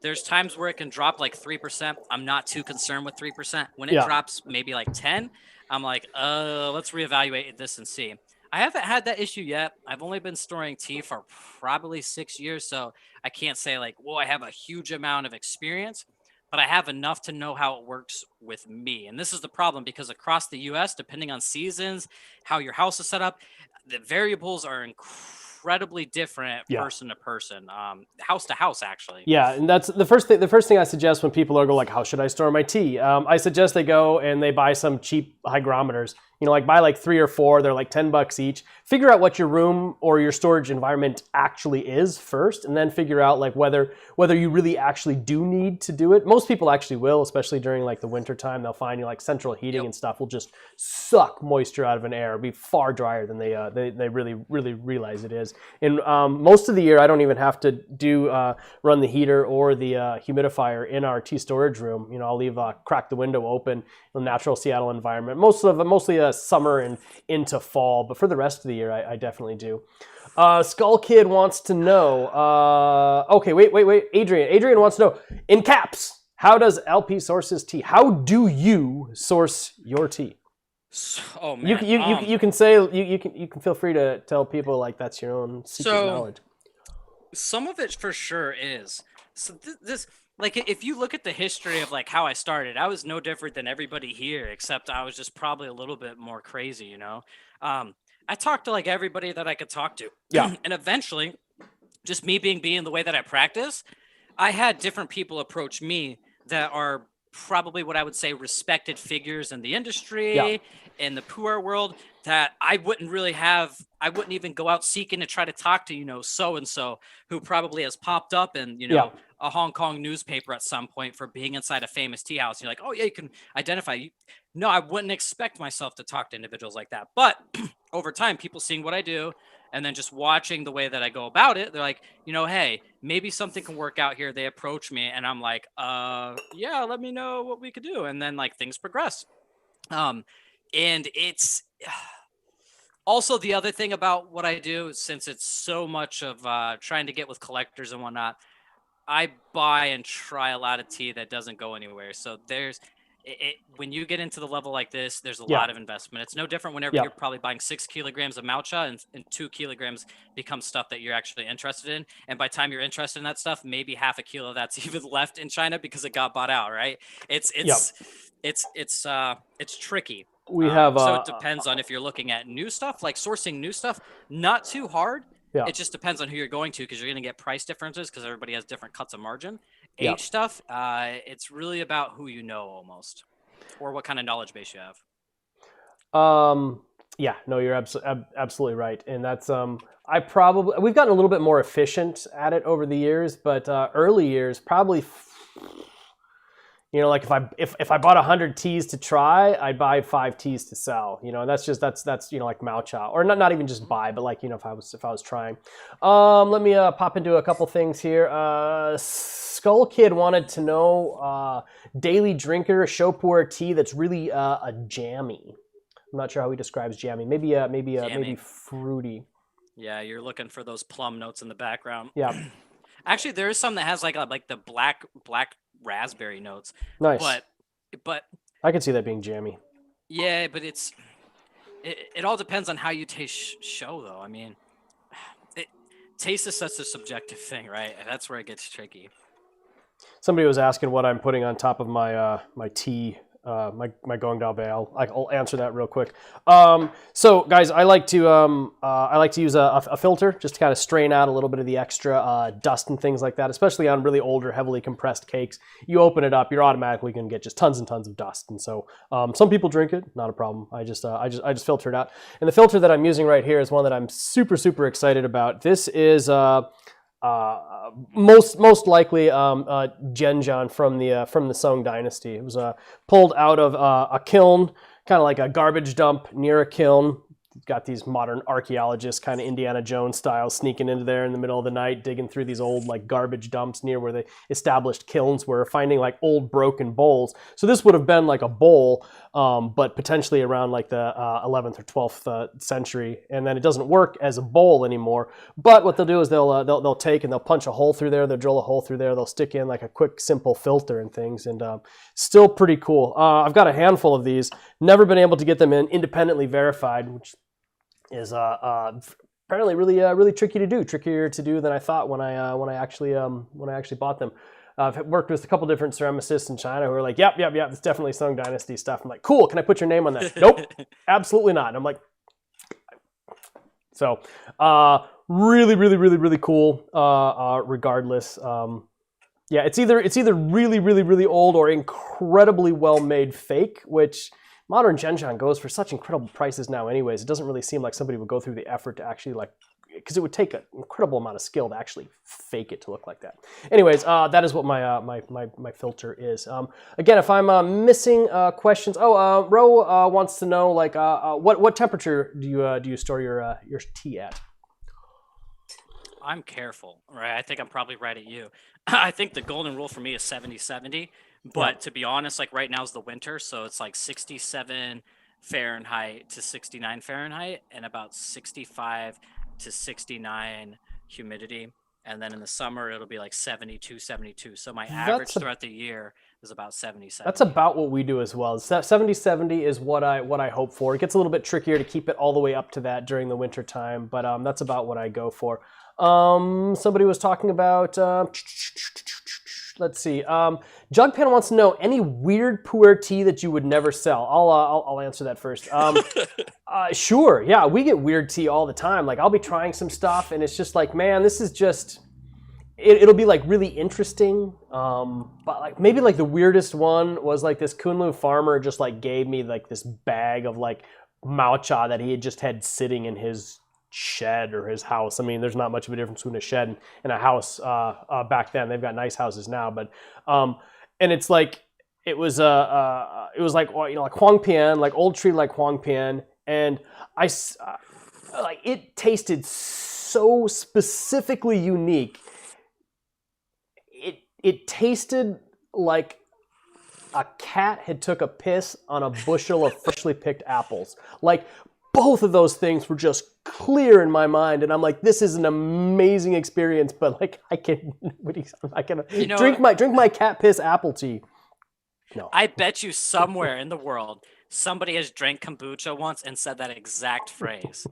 there's times where it can drop like 3%. I'm not too concerned with 3%. When it drops maybe like 10, I'm like, let's reevaluate this and see. I haven't had that issue yet. I've only been storing tea for probably 6 years, so I can't say like, whoa, I have a huge amount of experience, but I have enough to know how it works with me. And this is the problem because across the U.S., depending on seasons, how your house is set up, the variables are incredibly different person to person, house to house, actually. Yeah, and that's the first thing I suggest when people are go like, how should I store my tea? I suggest they go and they buy some cheap hygrometers. You know, like buy like 3 or 4, they're like $10 each. Figure out what your room or your storage environment actually is first, and then figure out like whether you really actually do need to do it. Most people actually will, especially during like the winter time. They'll find like central heating and stuff will just suck moisture out of an air, be far drier than they really realize it is. And most of the year, I don't even have to run the heater or the humidifier in our tea storage room. You know, I'll leave crack the window open in the natural Seattle environment. Mostly summer and into fall, but for the rest of the year, I definitely do. Skull Kid wants to know. Okay, wait. Adrian wants to know, in caps, how does LP source his tea? How do you source your tea? Oh man, you can say you can feel free to tell people like that's your own secret knowledge. Some of it for sure is. So this like if you look at the history of like how I started, I was no different than everybody here, except I was just probably a little bit more crazy, you know. I talked to like everybody that I could talk to. Yeah. And eventually, just me being the way that I practice, I had different people approach me that are probably what I would say respected figures in the industry, in the pu'er world, that I wouldn't even go out seeking to try to talk to, you know, so-and-so who probably has popped up in, you know, a Hong Kong newspaper at some point for being inside a famous tea house. You're like, oh yeah, you can identify. No, I wouldn't expect myself to talk to individuals like that. But over time, people seeing what I do and then just watching the way that I go about it, they're like, you know, hey, maybe something can work out here. They approach me and I'm like, yeah, let me know what we could do. And then like things progress. And it's also the other thing about what I do, since it's so much of trying to get with collectors and whatnot, I buy and try a lot of tea that doesn't go anywhere. So when you get into the level like this, there's a lot of investment. It's no different whenever you're probably buying 6 kilograms of matcha and 2 kilograms becomes stuff that you're actually interested in. And by the time you're interested in that stuff, maybe half a kilo that's even left in China because it got bought out, right? It's tricky. So it depends on if you're looking at new stuff, like sourcing new stuff, not too hard. Yeah. It just depends on who you're going to, because you're going to get price differences because everybody has different cuts of margin. Age stuff, it's really about who you know almost, or what kind of knowledge base you have. Yeah, no, you're absolutely right. And that's, we've gotten a little bit more efficient at it over the years, but early years, probably, you know, like if I bought 100 teas to try, I'd buy 5 teas to sell, you know, and that's, you know, like matcha, or not even just buy, but like, you know, if I was trying. Let me pop into a couple things here. Skull Kid wanted to know, daily drinker, pu'er tea that's really a jammy. I'm not sure how he describes jammy. Maybe fruity. Yeah, you're looking for those plum notes in the background. Yeah. Actually, there is some that has like the black raspberry notes. Nice. But I could see that being jammy. Yeah, but it all depends on how you taste shou, though. I mean, taste is such a subjective thing, right? That's where it gets tricky. Somebody was asking what I'm putting on top of my my tea, my Gong Dao Bei. I'll answer that real quick. So guys, I like to use a filter just to kind of strain out a little bit of the extra dust and things like that, especially on really older, heavily compressed cakes. You open it up, you're automatically going to get just tons and tons of dust. And so some people drink it, not a problem. I just filter it out. And the filter that I'm using right here is one that I'm super excited about. This is most likely Genjan from the Song Dynasty. It was pulled out of a kiln, kind of like a garbage dump near a kiln. Got these modern archaeologists, kind of Indiana Jones style, sneaking into there in the middle of the night, digging through these old like garbage dumps near where the established kilns were, finding like old broken bowls. So this would have been like a bowl, but potentially around like the 11th or 12th century. And then it doesn't work as a bowl anymore. But what they'll do is they'll take and they'll punch a hole through there. They'll drill a hole through there. They'll stick in like a quick, simple filter and things. And still pretty cool. I've got a handful of these. Never been able to get them independently verified, which is apparently really tricky to do, trickier to do than I thought when I actually bought them. I've worked with a couple different ceramicists in China who are like, yep, it's definitely Song Dynasty stuff. I'm like, cool, can I put your name on that? Nope, absolutely not. And I'm like, so really cool. Regardless, yeah, it's either really old or incredibly well made fake, which modern Genjan goes for such incredible prices now anyways. It doesn't really seem like somebody would go through the effort to actually like, because it would take an incredible amount of skill to actually fake it to look like that. Anyways, that is what my filter is. Again, if I'm missing questions, Ro wants to know like what temperature do you store your tea at? I'm careful, right? I think I'm probably right at you. I think the golden rule for me is 70-70. But to be honest, like right now is the winter, so it's like 67 Fahrenheit to 69 Fahrenheit and about 65 to 69 humidity. And then in the summer, it'll be like 72. So my average throughout the year is about 77. That's about what we do as well. 70-70 is what I hope for. It gets a little bit trickier to keep it all the way up to that during the winter time, but that's about what I go for. Somebody was talking about, let's see. Jugpan wants to know any weird pu'er tea that you would never sell. I'll answer that first. Sure, yeah, we get weird tea all the time. Like I'll be trying some stuff, and it's just like, man, this is just. It'll be like really interesting, but like maybe like the weirdest one was like this Kunlu farmer just like gave me like this bag of like matcha that he had just had sitting in his shed or his house. I mean, there's not much of a difference between a shed and a house back then. They've got nice houses now, but and it's like it was like, you know, like Huangpian, like old tree like Huangpian, and like it tasted so specifically unique. It tasted like a cat had took a piss on a bushel of freshly picked apples. Like both of those things were just clear in my mind, and I'm like, this is an amazing experience. But like, I can drink my cat piss apple tea. No, I bet you somewhere in the world somebody has drank kombucha once and said that exact phrase.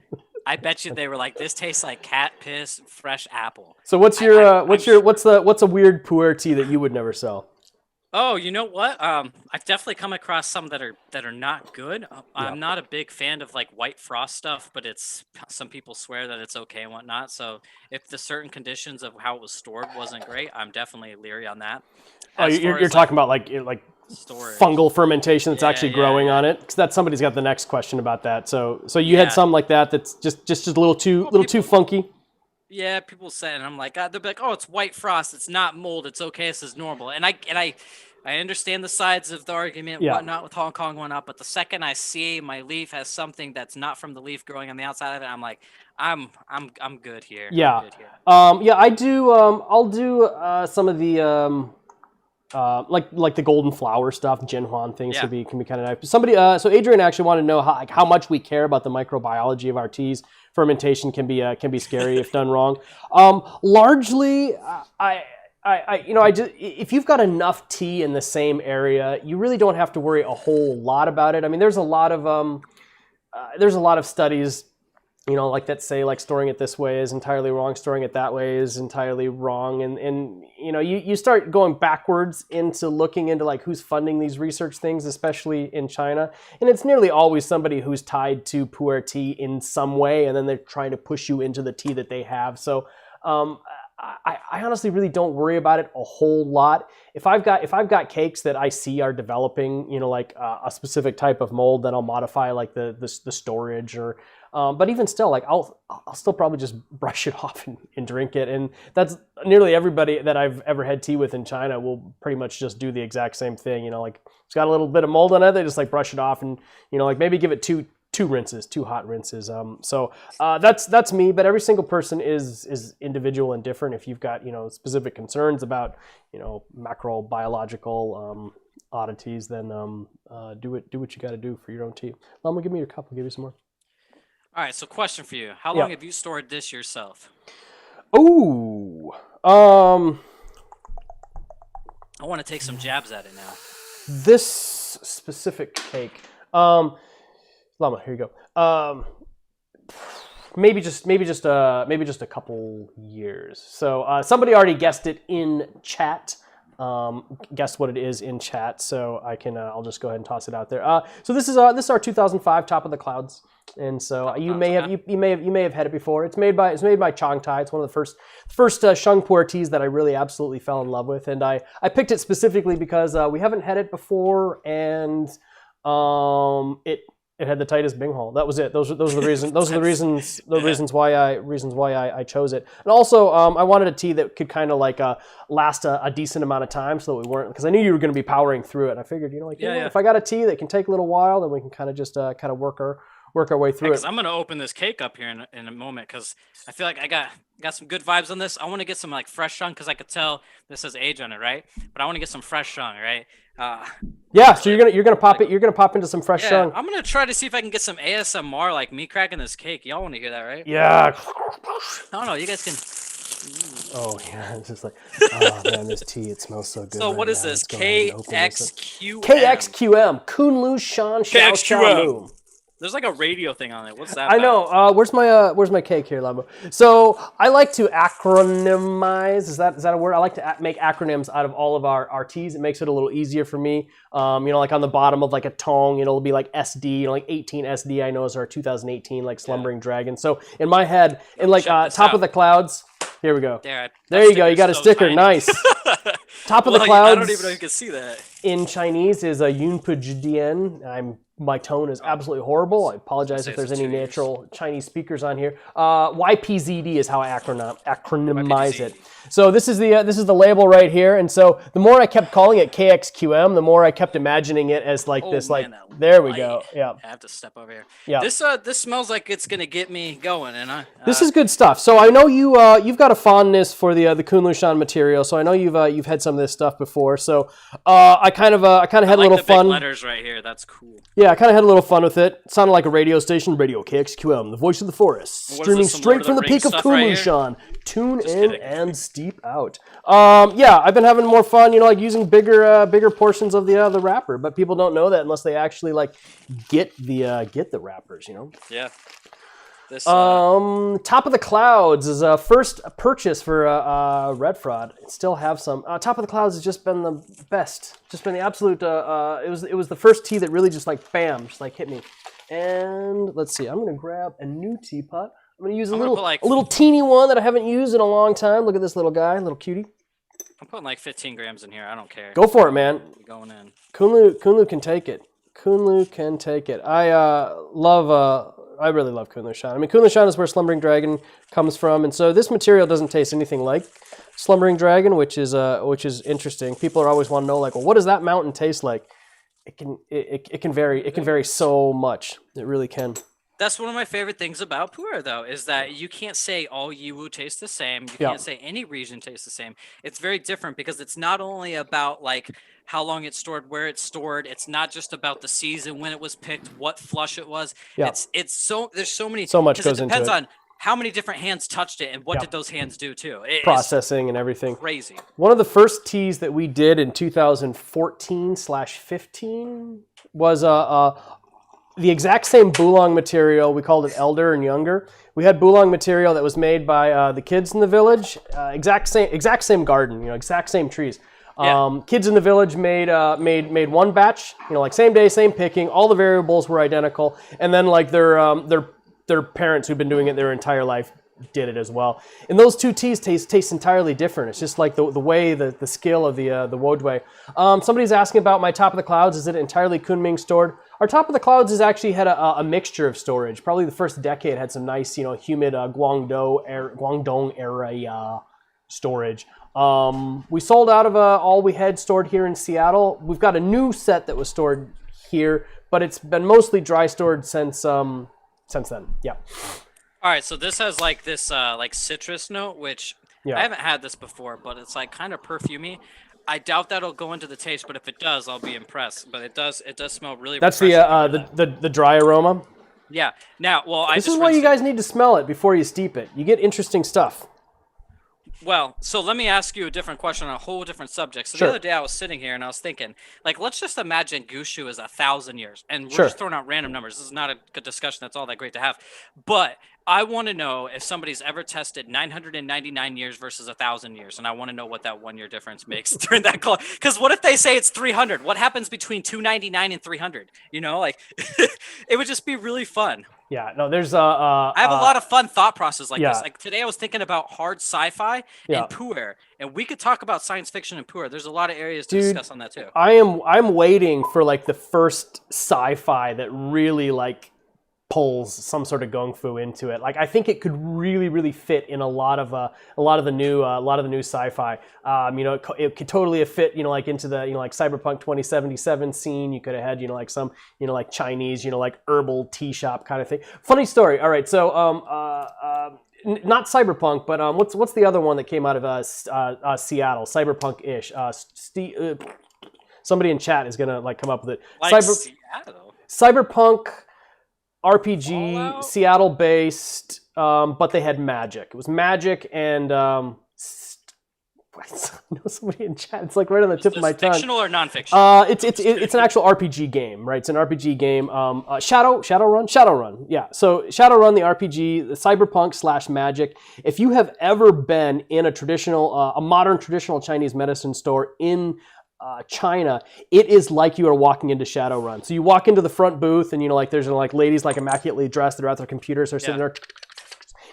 I bet you they were like, "This tastes like cat piss, fresh apple." So what's a weird pu'er tea that you would never sell? Oh, you know what? I've definitely come across some that are not good. I'm not a big fan of like white frost stuff, but some people swear that it's okay and whatnot. So if the certain conditions of how it was stored wasn't great, I'm definitely leery on that. You're talking about like storage. Fungal fermentation that's actually growing on it, because that's somebody's got the next question about that. So you had some like that that's just a little too funky. Yeah, people say, and I'm like, they'll be like, oh, it's white frost, it's not mold, it's okay, this is normal. And I understand the sides of the argument, whatnot with Hong Kong whatnot, but the second I see my leaf has something that's not from the leaf growing on the outside of it, I'm like, I'm good here. Yeah. I'm good here. I do. I'll do some of the. Like the golden flower stuff, Jinhuan things can be kind of nice. Somebody, so Adrian actually wanted to know how much we care about the microbiology of our teas. Fermentation can be scary if done wrong. Largely, if you've got enough tea in the same area, you really don't have to worry a whole lot about it. I mean, there's a lot of studies, you know, like that say like storing it this way is entirely wrong, storing it that way is entirely wrong, and you know, you start going backwards into looking into like who's funding these research things, especially in China, and it's nearly always somebody who's tied to pu'er tea in some way, and then they're trying to push you into the tea that they have. So I honestly really don't worry about it a whole lot. If I've got cakes that I see are developing, you know, like a specific type of mold, then I'll modify like the storage or. But even still, like I'll still probably just brush it off and drink it, and that's nearly everybody that I've ever had tea with in China will pretty much just do the exact same thing. You know, like it's got a little bit of mold on it, they just like brush it off, and you know, like maybe give it two hot rinses. So that's me. But every single person is individual and different. If you've got, you know, specific concerns about, you know, macrobiological oddities, then do what you got to do for your own tea. Lama, give me your cup. I'll give you some more. All right, so question for you. How long have you stored this yourself? Oh, I want to take some jabs at it now. This specific cake. Lama, here you go. Maybe just a couple years. So somebody already guessed it in chat. Guess what it is in chat. So I'll just go ahead and toss it out there. So this is our 2005 Top of the Clouds. And so you may have had it before. It's made by Changtai. It's one of the first shung pu'er teas that I really absolutely fell in love with, and I picked it specifically because we haven't had it before, and It had the tightest Bing hole. That was it. Those are the reasons. Those are the reasons. The reasons why I chose it. And also, I wanted a tea that could kind of like last a decent amount of time, so that we weren't, because I knew you were going to be powering through it. And I figured, if I got a tea that can take a little while, then we can kind of just work our way through it. I'm going to open this cake up here in a moment, because I feel like I got some good vibes on this. I want to get some like fresh shung, because I could tell this has age on it, right? But I want to get some fresh shung, right? So you're gonna pop it. You're gonna pop into some fresh shung. I'm gonna try to see if I can get some ASMR, like me cracking this cake. Y'all want to hear that, right? Yeah. I don't know. You guys can. Oh yeah, it's just like, oh man, this tea, it smells so good. So what is this? KXQM. KXQM. Kunlu Shan Xiao Xiao. There's like a radio thing on it. What's that? I know. Where's my cake here, Lambo? So I like to acronymize. Is that a word? I like to make acronyms out of all of our teas. It makes it a little easier for me. Like on the bottom of like a tong, it'll be like SD, like 18 SD. I know is our 2018 like Slumbering Dragon. So in my head, in like top of the clouds. Here we go. There you go. You got a sticker. Tiny. Nice. Top of the clouds. I don't even know if you can see that. In Chinese is a Yun Pu Jidian. My tone is absolutely horrible. I apologize if there's any natural Chinese speakers on here. YPZD is how I acronymize it. So this is the label right here. And so the more I kept calling it KXQM, the more I kept imagining it as like this. Like there we go. Yeah. I have to step over here. Yeah. This smells like it's gonna get me going, and this is good stuff. So I know you've got a fondness for the Kunlu Shan material. So I know you've had some of this stuff before. So I kind of had a little fun. Big letters right here. That's cool. Yeah, I kind of had a little fun with it. It sounded like a radio station, Radio KXQM, the voice of the forest, streaming straight from the peak of Kunlu Shan. Tune in and steep out. I've been having more fun, like using bigger portions of the wrapper, but people don't know that unless they actually like get the wrappers, Yeah. This, Top of the Clouds is a first purchase for Red Fraud. Still have some. Top of the Clouds has just been the best. Just been the absolute. It was the first tea that really just like bam, just like hit me. And let's see. I'm gonna grab a new teapot. I'm gonna use a little teeny one that I haven't used in a long time. Look at this little guy, little cutie. I'm putting like 15 grams in here. I don't care. Go for it, man. Going in. Kunlu can take it. Kunlu can take it. I really love Kunlu Shan. I mean, Kunlu Shan is where Slumbering Dragon comes from, and so this material doesn't taste anything like Slumbering Dragon, which is interesting. People are always want to know, like, well, what does that mountain taste like? It can vary. It can vary so much. It really can. That's one of my favorite things about pu'er, though, is that you can't say all Yiwu taste the same. You can't say any region tastes the same. It's very different because it's not only about like how long it's stored, where it's stored. It's not just about the season, when it was picked, what flush it was. Yeah. There's so much goes into it. It depends on how many different hands touched it and what did those hands do too. Processing and everything. Crazy. One of the first teas that we did in 2014/15 was the exact same Bulong material. We called it Elder and Younger. We had Bulong material that was made by the kids in the village. Exact same garden, exact same trees. Kids in the village made one batch, like same day, same picking. All the variables were identical, and then like their parents who've been doing it their entire life did it as well. And those two teas taste entirely different. It's just like the way the skill of the Wodway. Somebody's asking about my Top of the Clouds. Is it entirely Kunming stored? Our Top of the Clouds has actually had a mixture of storage. Probably the first decade had some nice, humid Guangdong area storage. We sold out of all we had stored here in Seattle. We've got a new set that was stored here, but it's been mostly dry stored since then. Yeah. All right, so this has like this like citrus note, which I haven't had this before, but it's like kind of perfumey. I doubt that'll go into the taste, but if it does, I'll be impressed. But it does smell really. That's the dry aroma. Yeah. Now, this is why you guys need to smell it before you steep it. You get interesting stuff. Well, so let me ask you a different question on a whole different subject. So the other day I was sitting here and I was thinking, like, let's just imagine Gushu is 1,000 years, and we're just throwing out random numbers. This is not a good discussion. That's all that great to have. But I want to know if somebody's ever tested 999 years versus 1,000 years, and I want to know what that 1 year difference makes during that clock. Because what if they say it's 300? What happens between 299 and 300? Like, it would just be really fun. Yeah, no, there's I have a lot of fun thought process like yeah. this. Like today I was thinking about hard sci-fi and pu'er, and we could talk about science fiction and pu'er. There's a lot of areas to discuss on that too. I'm waiting for like the first sci-fi that really like pulls some sort of gung fu into it. Like I think it could really fit in a lot of the new sci-fi. It could totally have fit, like into the like Cyberpunk 2077 scene. You could have had like some like Chinese like herbal tea shop kind of thing. Funny story. All right, so not Cyberpunk, but what's the other one that came out of Seattle? Cyberpunk-ish. Somebody in chat is gonna like come up with it. Like Seattle. Cyberpunk RPG, Seattle-based, but they had magic. It was magic and I know somebody in chat. It's like right on the tip of my tongue. Fictional or non-fictional? It's an actual RPG game, right? It's an RPG game. Shadowrun. Yeah. So Shadowrun, the RPG, the Cyberpunk / magic. If you have ever been in a modern traditional Chinese medicine store in China, it is like you are walking into Shadowrun. So you walk into the front booth, and like there's like ladies like immaculately dressed. They're at their computers. They're sitting there,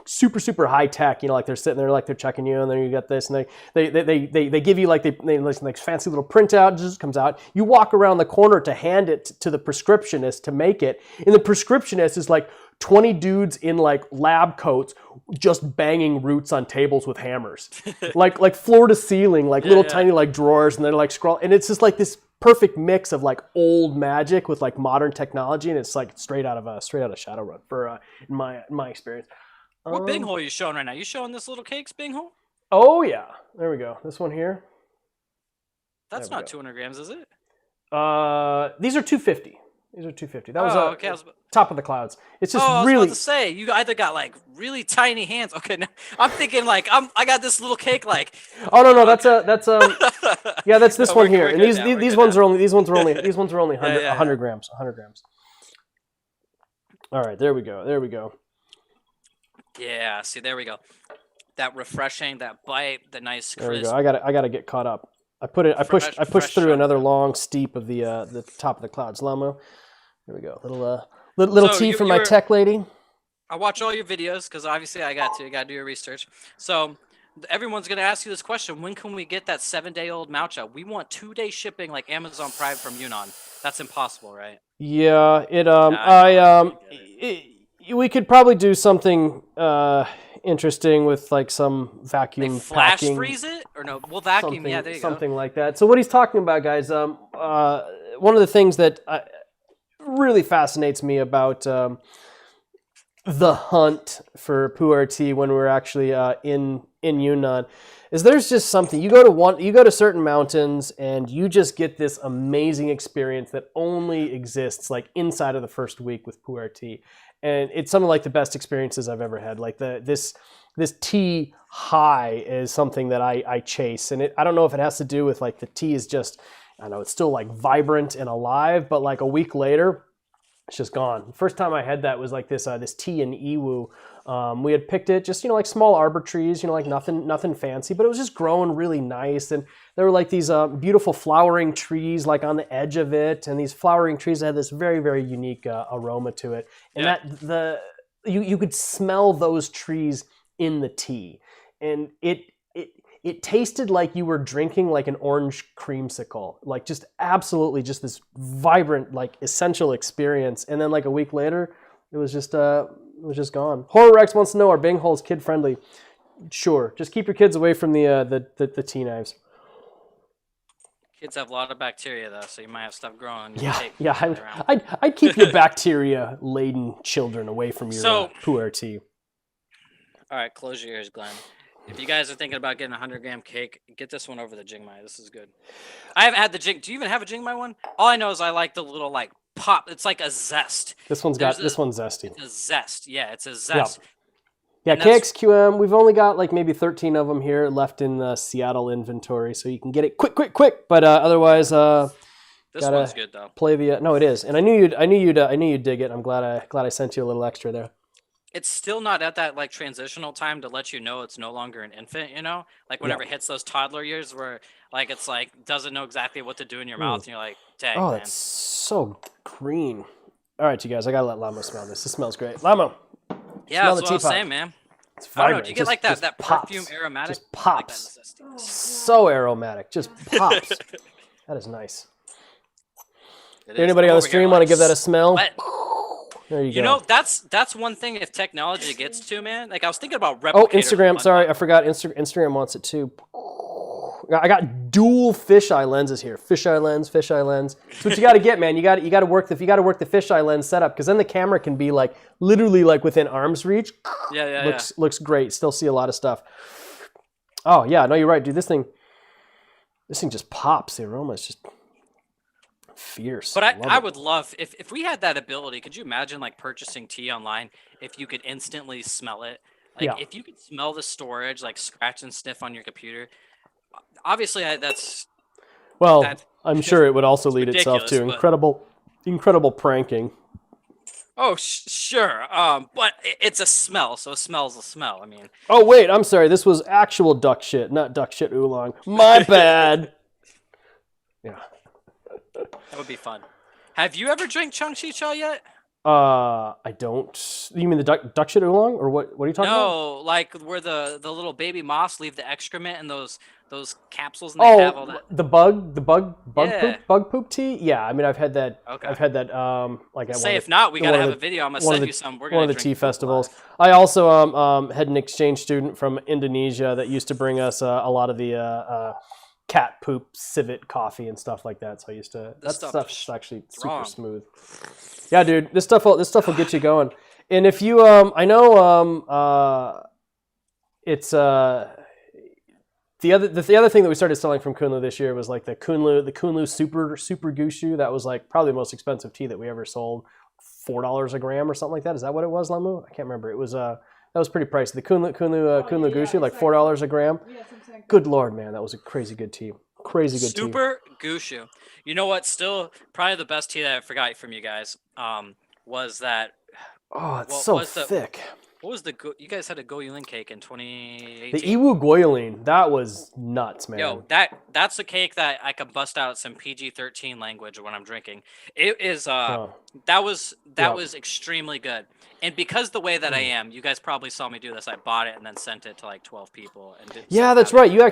super high tech. Like they're sitting there, like they're checking you, and then you get this, and they give you like like fancy little printout. Just comes out. You walk around the corner to hand it to the prescriptionist to make it, and the prescriptionist is like 20 dudes in like lab coats just banging roots on tables with hammers, like floor to ceiling, like little tiny like drawers, and they're like scroll, and it's just like this perfect mix of like old magic with like modern technology, and it's like straight out of Shadowrun for in my experience. What Bing hole are you showing right now? You showing this little cake's Bing hole? Oh yeah, there we go. This one here. That's not 200 grams, is it? These are 250. These are 250. That was top of the clouds. It's just I was really. About to say you either got like really tiny hands. Okay, now I'm thinking like I got this little cake like. Oh no, that's yeah, that's this one here. And these ones are only 100 grams. 100 grams. All right, there we go. Yeah, see, there we go. That refreshing, that bite, the nice crisp. There we go. I gotta get caught up. I pushed through another long steep of the top of the clouds. Lamo. Here we go. Little tea from my tech lady. I watch all your videos because obviously I got to do your research. So everyone's gonna ask you this question: when can we get that 7-day-old matcha? We want 2-day shipping like Amazon Prime from Yunnan. That's impossible, right? Yeah. We could probably do something interesting with like some vacuum flash packing. Freeze it or no? We'll vacuum. Yeah, there you go. Something like that. So what he's talking about, guys, one of the things that really fascinates me about the hunt for pu'er tea when we're actually in Yunnan is there's just something. You go to certain mountains and you just get this amazing experience that only exists like inside of the first week with pu'er tea. And it's some of like the best experiences I've ever had. Like this tea high is something that I chase. And I don't know if it has to do with like the tea is just, I know it's still like vibrant and alive, but like a week later, it's just gone. First time I had that was like this tea in Iwu. We had picked it just, like small arbor trees, like nothing fancy, but it was just growing really nice. And there were like these beautiful flowering trees like on the edge of it. And these flowering trees had this very, very unique aroma to it. And you could smell those trees in the tea. And it tasted like you were drinking like an orange creamsicle, like just absolutely just this vibrant, like essential experience. And then like a week later, it was just gone. Horror Rex wants to know, are Bing holes kid friendly? Sure. Just keep your kids away from the tea knives. Kids have a lot of bacteria though, so you might have stuff growing. I'd keep your bacteria laden children away from your pu'er tea. All right, close your ears, Glenn. If you guys are thinking about getting a 100-gram cake, get this one over the Jingmai. This is good. I haven't had the Jing. Do you even have a Jingmai one? All I know is I like the little like pop. It's like a zest. This one's zesty. It's a zest. Yeah, it's a zest. Yeah, KXQM. We've only got like maybe 13 of them here left in the Seattle inventory, so you can get it quick. But otherwise, this one's good though. Play the no, it is, and I knew you'd dig it. I'm glad I sent you a little extra there. It's still not at that like transitional time to let you know it's no longer an infant, like whenever it hits those toddler years where like it's like doesn't know exactly what to do in your mouth and you're like, dang, man. That's so green. All right, you guys, I gotta let Lamo smell this. This smells great. Lamo. Yeah, smell that's the what I was teapot. saying, man. It's I don't know. vibrant. Do you get like that pops. perfume aromatic? Just pops. I like So aromatic. Just pops. That is nice. Anybody I'm on the over here stream like want to give that a smell? sweat. There you go. You know, that's one thing if technology gets to, man. Like I was thinking about replicator. Oh, Instagram. Sorry, I forgot. Instagram wants it too. I got dual fisheye lenses here. Fisheye lens. That's what you got to get, man. You got to work the fisheye lens setup, because then the camera can be like literally like within arm's reach. Looks great. Still see a lot of stuff. Oh yeah, no, you're right, dude. This thing just pops. The aroma is just fierce. But I would love if we had that ability. Could you imagine like purchasing tea online if you could instantly smell it? Like if you could smell the storage, like scratch and sniff on your computer. Obviously, that's I'm sure it would also lead itself to incredible pranking. Oh, sure. But it's a smell, so a smell's a smell. I mean. Oh wait, I'm sorry. This was actual duck shit, not duck shit oolong. My bad. Yeah. That would be fun. Have you ever drank Chung Chi Cha yet? I don't. You mean the duck shit oolong, or what? What are you talking about? No, like where the little baby moths leave the excrement and those capsules, and they have all that. The bug poop tea. Yeah, I mean I've had that. Okay. I've had that. Like at if not, we gotta have a video. I'm gonna send you some. We're gonna one of the tea festivals. I also had an exchange student from Indonesia that used to bring us a lot of the cat poop civet coffee and stuff like that. So I used to. That stuff's actually super smooth. Yeah, dude, this stuff will get you going. And if you I know it's the other thing that we started selling from Kunlu this year was like the Kunlu super Gushu. That was like probably the most expensive tea that we ever sold. $4 a gram or something like that. Is that what it was, Lamu? I can't remember. It was that was pretty pricey. The Kunlu Gushu, like $4 a gram. Good Lord, man, that was a crazy good tea. Super Gushu. You know what? Still, probably the best tea that I forgot from you guys was that. Oh, it's so thick. What was you guys had a goyulin cake in 2018? The Iwu goyulin, that was nuts, man. Yo, that's a cake that I could bust out some PG-13 language when I'm drinking. It is that was extremely good. And because the way that I am, you guys probably saw me do this. I bought it and then sent it to like 12 people. And that's right. You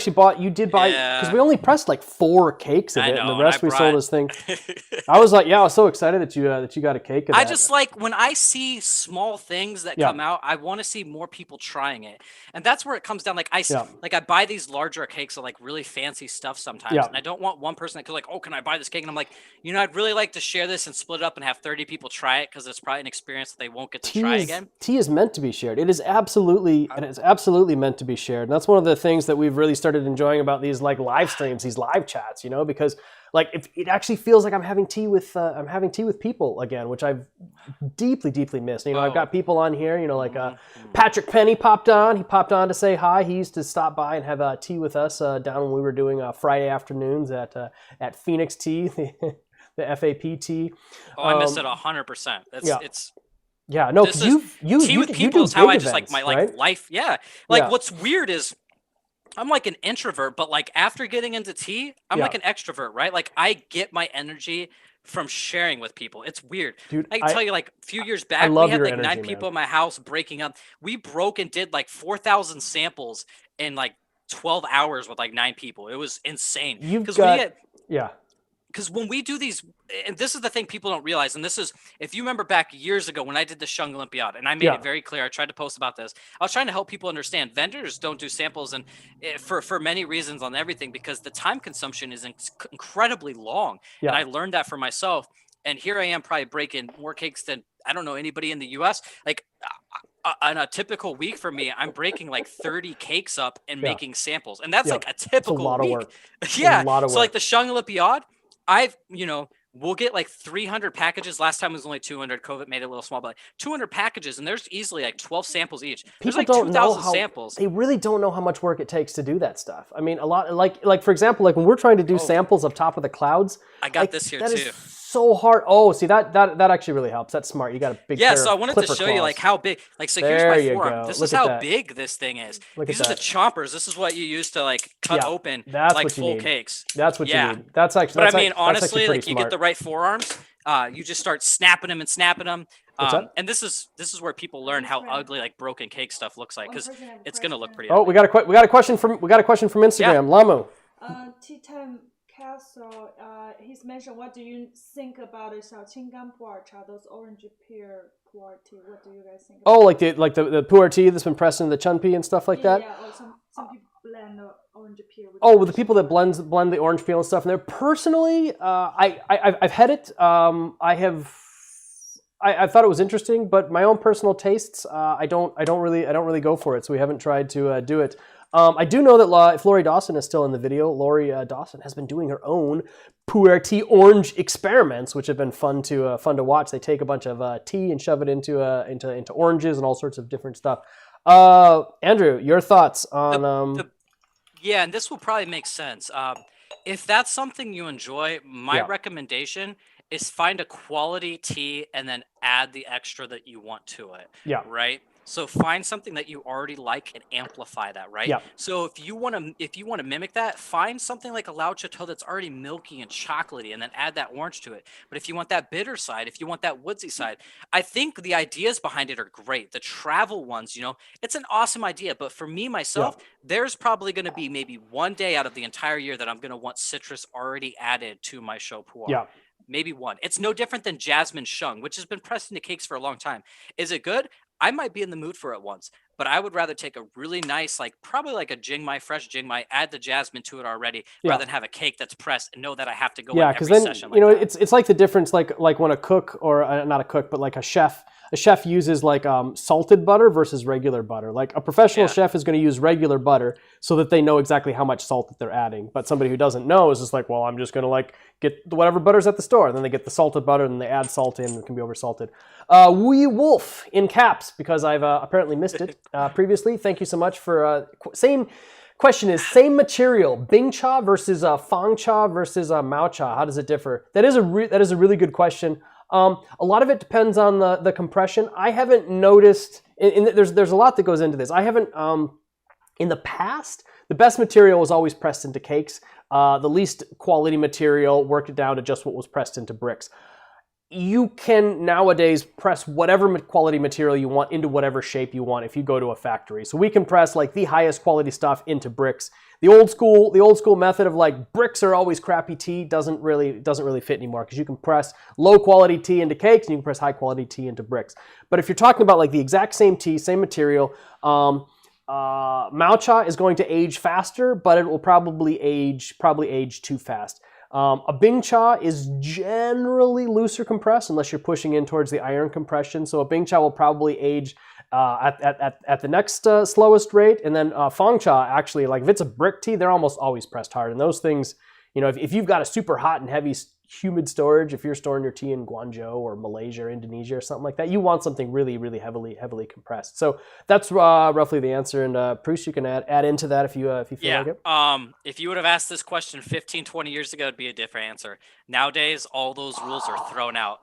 did buy, because we only pressed like 4 cakes of it, and the rest we sold as thing. I was like, I was so excited that you got a cake of that. I just like when I see small things that come out, I want to see more people trying it. And that's where it comes down. Like I buy these larger cakes of like really fancy stuff sometimes. And I don't want one person that could like, oh, can I buy this cake? And I'm like, I'd really like to share this and split it up and have 30 people try it, because it's probably an experience that they won't get to try again. Tea is meant to be shared. It is absolutely meant to be shared. And that's one of the things that we've really started enjoying about these like live streams, these live chats, because like it actually feels like I'm having tea with people again, which I've deeply missed. I've got people on here, like Patrick Penny popped on. He popped on to say hi. He used to stop by and have tea with us down when we were doing Friday afternoons at Phoenix Tea, the FAP tea. Oh, I missed it 100%. It's. Yeah, no, tea with people is how I just events, like my right? life. Yeah, what's weird is I'm like an introvert, but like after getting into tea, I'm like an extrovert, right? Like I get my energy from sharing with people. It's weird. Dude, I can tell you, like a few years back, we had like 9 people in my house breaking up. We broke and did like 4,000 samples in like 12 hours with like 9 people. It was insane. Because when we do these, and this is the thing people don't realize, and this is, if you remember back years ago when I did the Shung Olympiad, and I made it very clear, I tried to post about this, I was trying to help people understand vendors don't do samples, and for many reasons on everything, because the time consumption is incredibly long. And I learned that for myself. And here I am probably breaking more cakes than, I don't know, anybody in the US. Like on a typical week for me, I'm breaking like 30 cakes up and making samples. And that's like a typical week. A lot of work. So like the Shung Olympiad, we'll get like 300 packages. Last time it was only 200. COVID made it a little small, but like 200 packages, and there's easily like 12 samples each. There's like 2,000 samples. They really don't know how much work it takes to do that stuff. I mean, a lot, like for example, like when we're trying to do samples of Top of the Clouds. I got this here too. Is so hard. Oh, see that actually really helps. That's smart. You got a big pair so I wanted to show you like how big. Like so, here's my forearm. This is how big this thing is. These are the chompers. This is what you use to like cut open like full cakes. That's what you need. That's actually. But I mean, honestly, like you get the right forearms. You just start snapping them and snapping them. And this is where people learn how ugly like broken cake stuff looks like, because it's gonna look pretty. Oh, ugly. we got a question from Instagram. Yeah. Lamu. Tea Time Castle. He's mentioned. What do you think about the Xiaoqinggan pu'er cha? Those orange pear pu'er tea. What do you guys think? Oh, like the pu'er tea that's been pressed into the chunpea and stuff like that. Yeah. Or some people blend the orange peel. With the people that blend the orange peel and stuff in there. Personally, I've had it. I thought it was interesting, but my own personal tastes, I don't really go for it. So we haven't tried to do it. I do know that if Lori Dawson is still in the video, Lori Dawson has been doing her own pu'er tea orange experiments, which have been fun to watch. They take a bunch of tea and shove it into oranges and all sorts of different stuff. Andrew, your thoughts on yeah, and this will probably make sense. If that's something you enjoy, my recommendation is find a quality tea and then add the extra that you want to it. Yeah. Right. So find something that you already like and amplify that, right? Yeah. So if you want to mimic that, find something like a Lao Chateau that's already milky and chocolatey, and then add that orange to it. But if you want that bitter side, if you want that woodsy side, I think the ideas behind it are great. The travel ones, it's an awesome idea. But for me myself, there's probably going to be maybe one day out of the entire year that I'm going to want citrus already added to my shou pu'er. Yeah. Maybe one. It's no different than jasmine shung, which has been pressed into cakes for a long time. Is it good? I might be in the mood for it once, but I would rather take a really nice, probably like a jingmai, fresh jingmai, add the jasmine to it already, rather than have a cake that's pressed and know that I have to go in every session. Yeah, because then, it's like the difference, like when a cook, or not a cook, but like a chef uses salted butter versus regular butter. Like a professional chef is going to use regular butter so that they know exactly how much salt that they're adding. But somebody who doesn't know is just like, well, I'm just going to get whatever butter's at the store. And then they get the salted butter and they add salt in. It can be oversalted. Wee Wolf in caps, because I've apparently missed it previously. Thank you so much for same question is same material, Bing cha versus Fang cha versus Mao cha. How does it differ? That is a really good question. A lot of it depends on the compression. I haven't noticed, there's a lot that goes into this. I haven't, in the past, the best material was always pressed into cakes. The least quality material worked it down to just what was pressed into bricks. You can nowadays press whatever quality material you want into whatever shape you want if you go to a factory. So we can press the highest quality stuff into bricks. The old school method of bricks are always crappy tea doesn't really fit anymore, because you can press low quality tea into cakes and you can press high quality tea into bricks. But if you're talking about the exact same tea, same material, Mao cha is going to age faster, but it will probably age too fast. A Bing cha is generally looser compressed unless you're pushing in towards the iron compression. So a Bing cha will probably age at the next slowest rate. And then Fang cha, actually, if it's a brick tea, they're almost always pressed hard. And those things, if you've got a super hot and heavy humid storage, if you're storing your tea in Guangzhou or Malaysia or Indonesia or something like that, you want something really, really heavily compressed. So that's roughly the answer. And Proust, you can add into that if you feel like it. If you would have asked this question 15, 20 years ago, it'd be a different answer. Nowadays, all those rules are thrown out.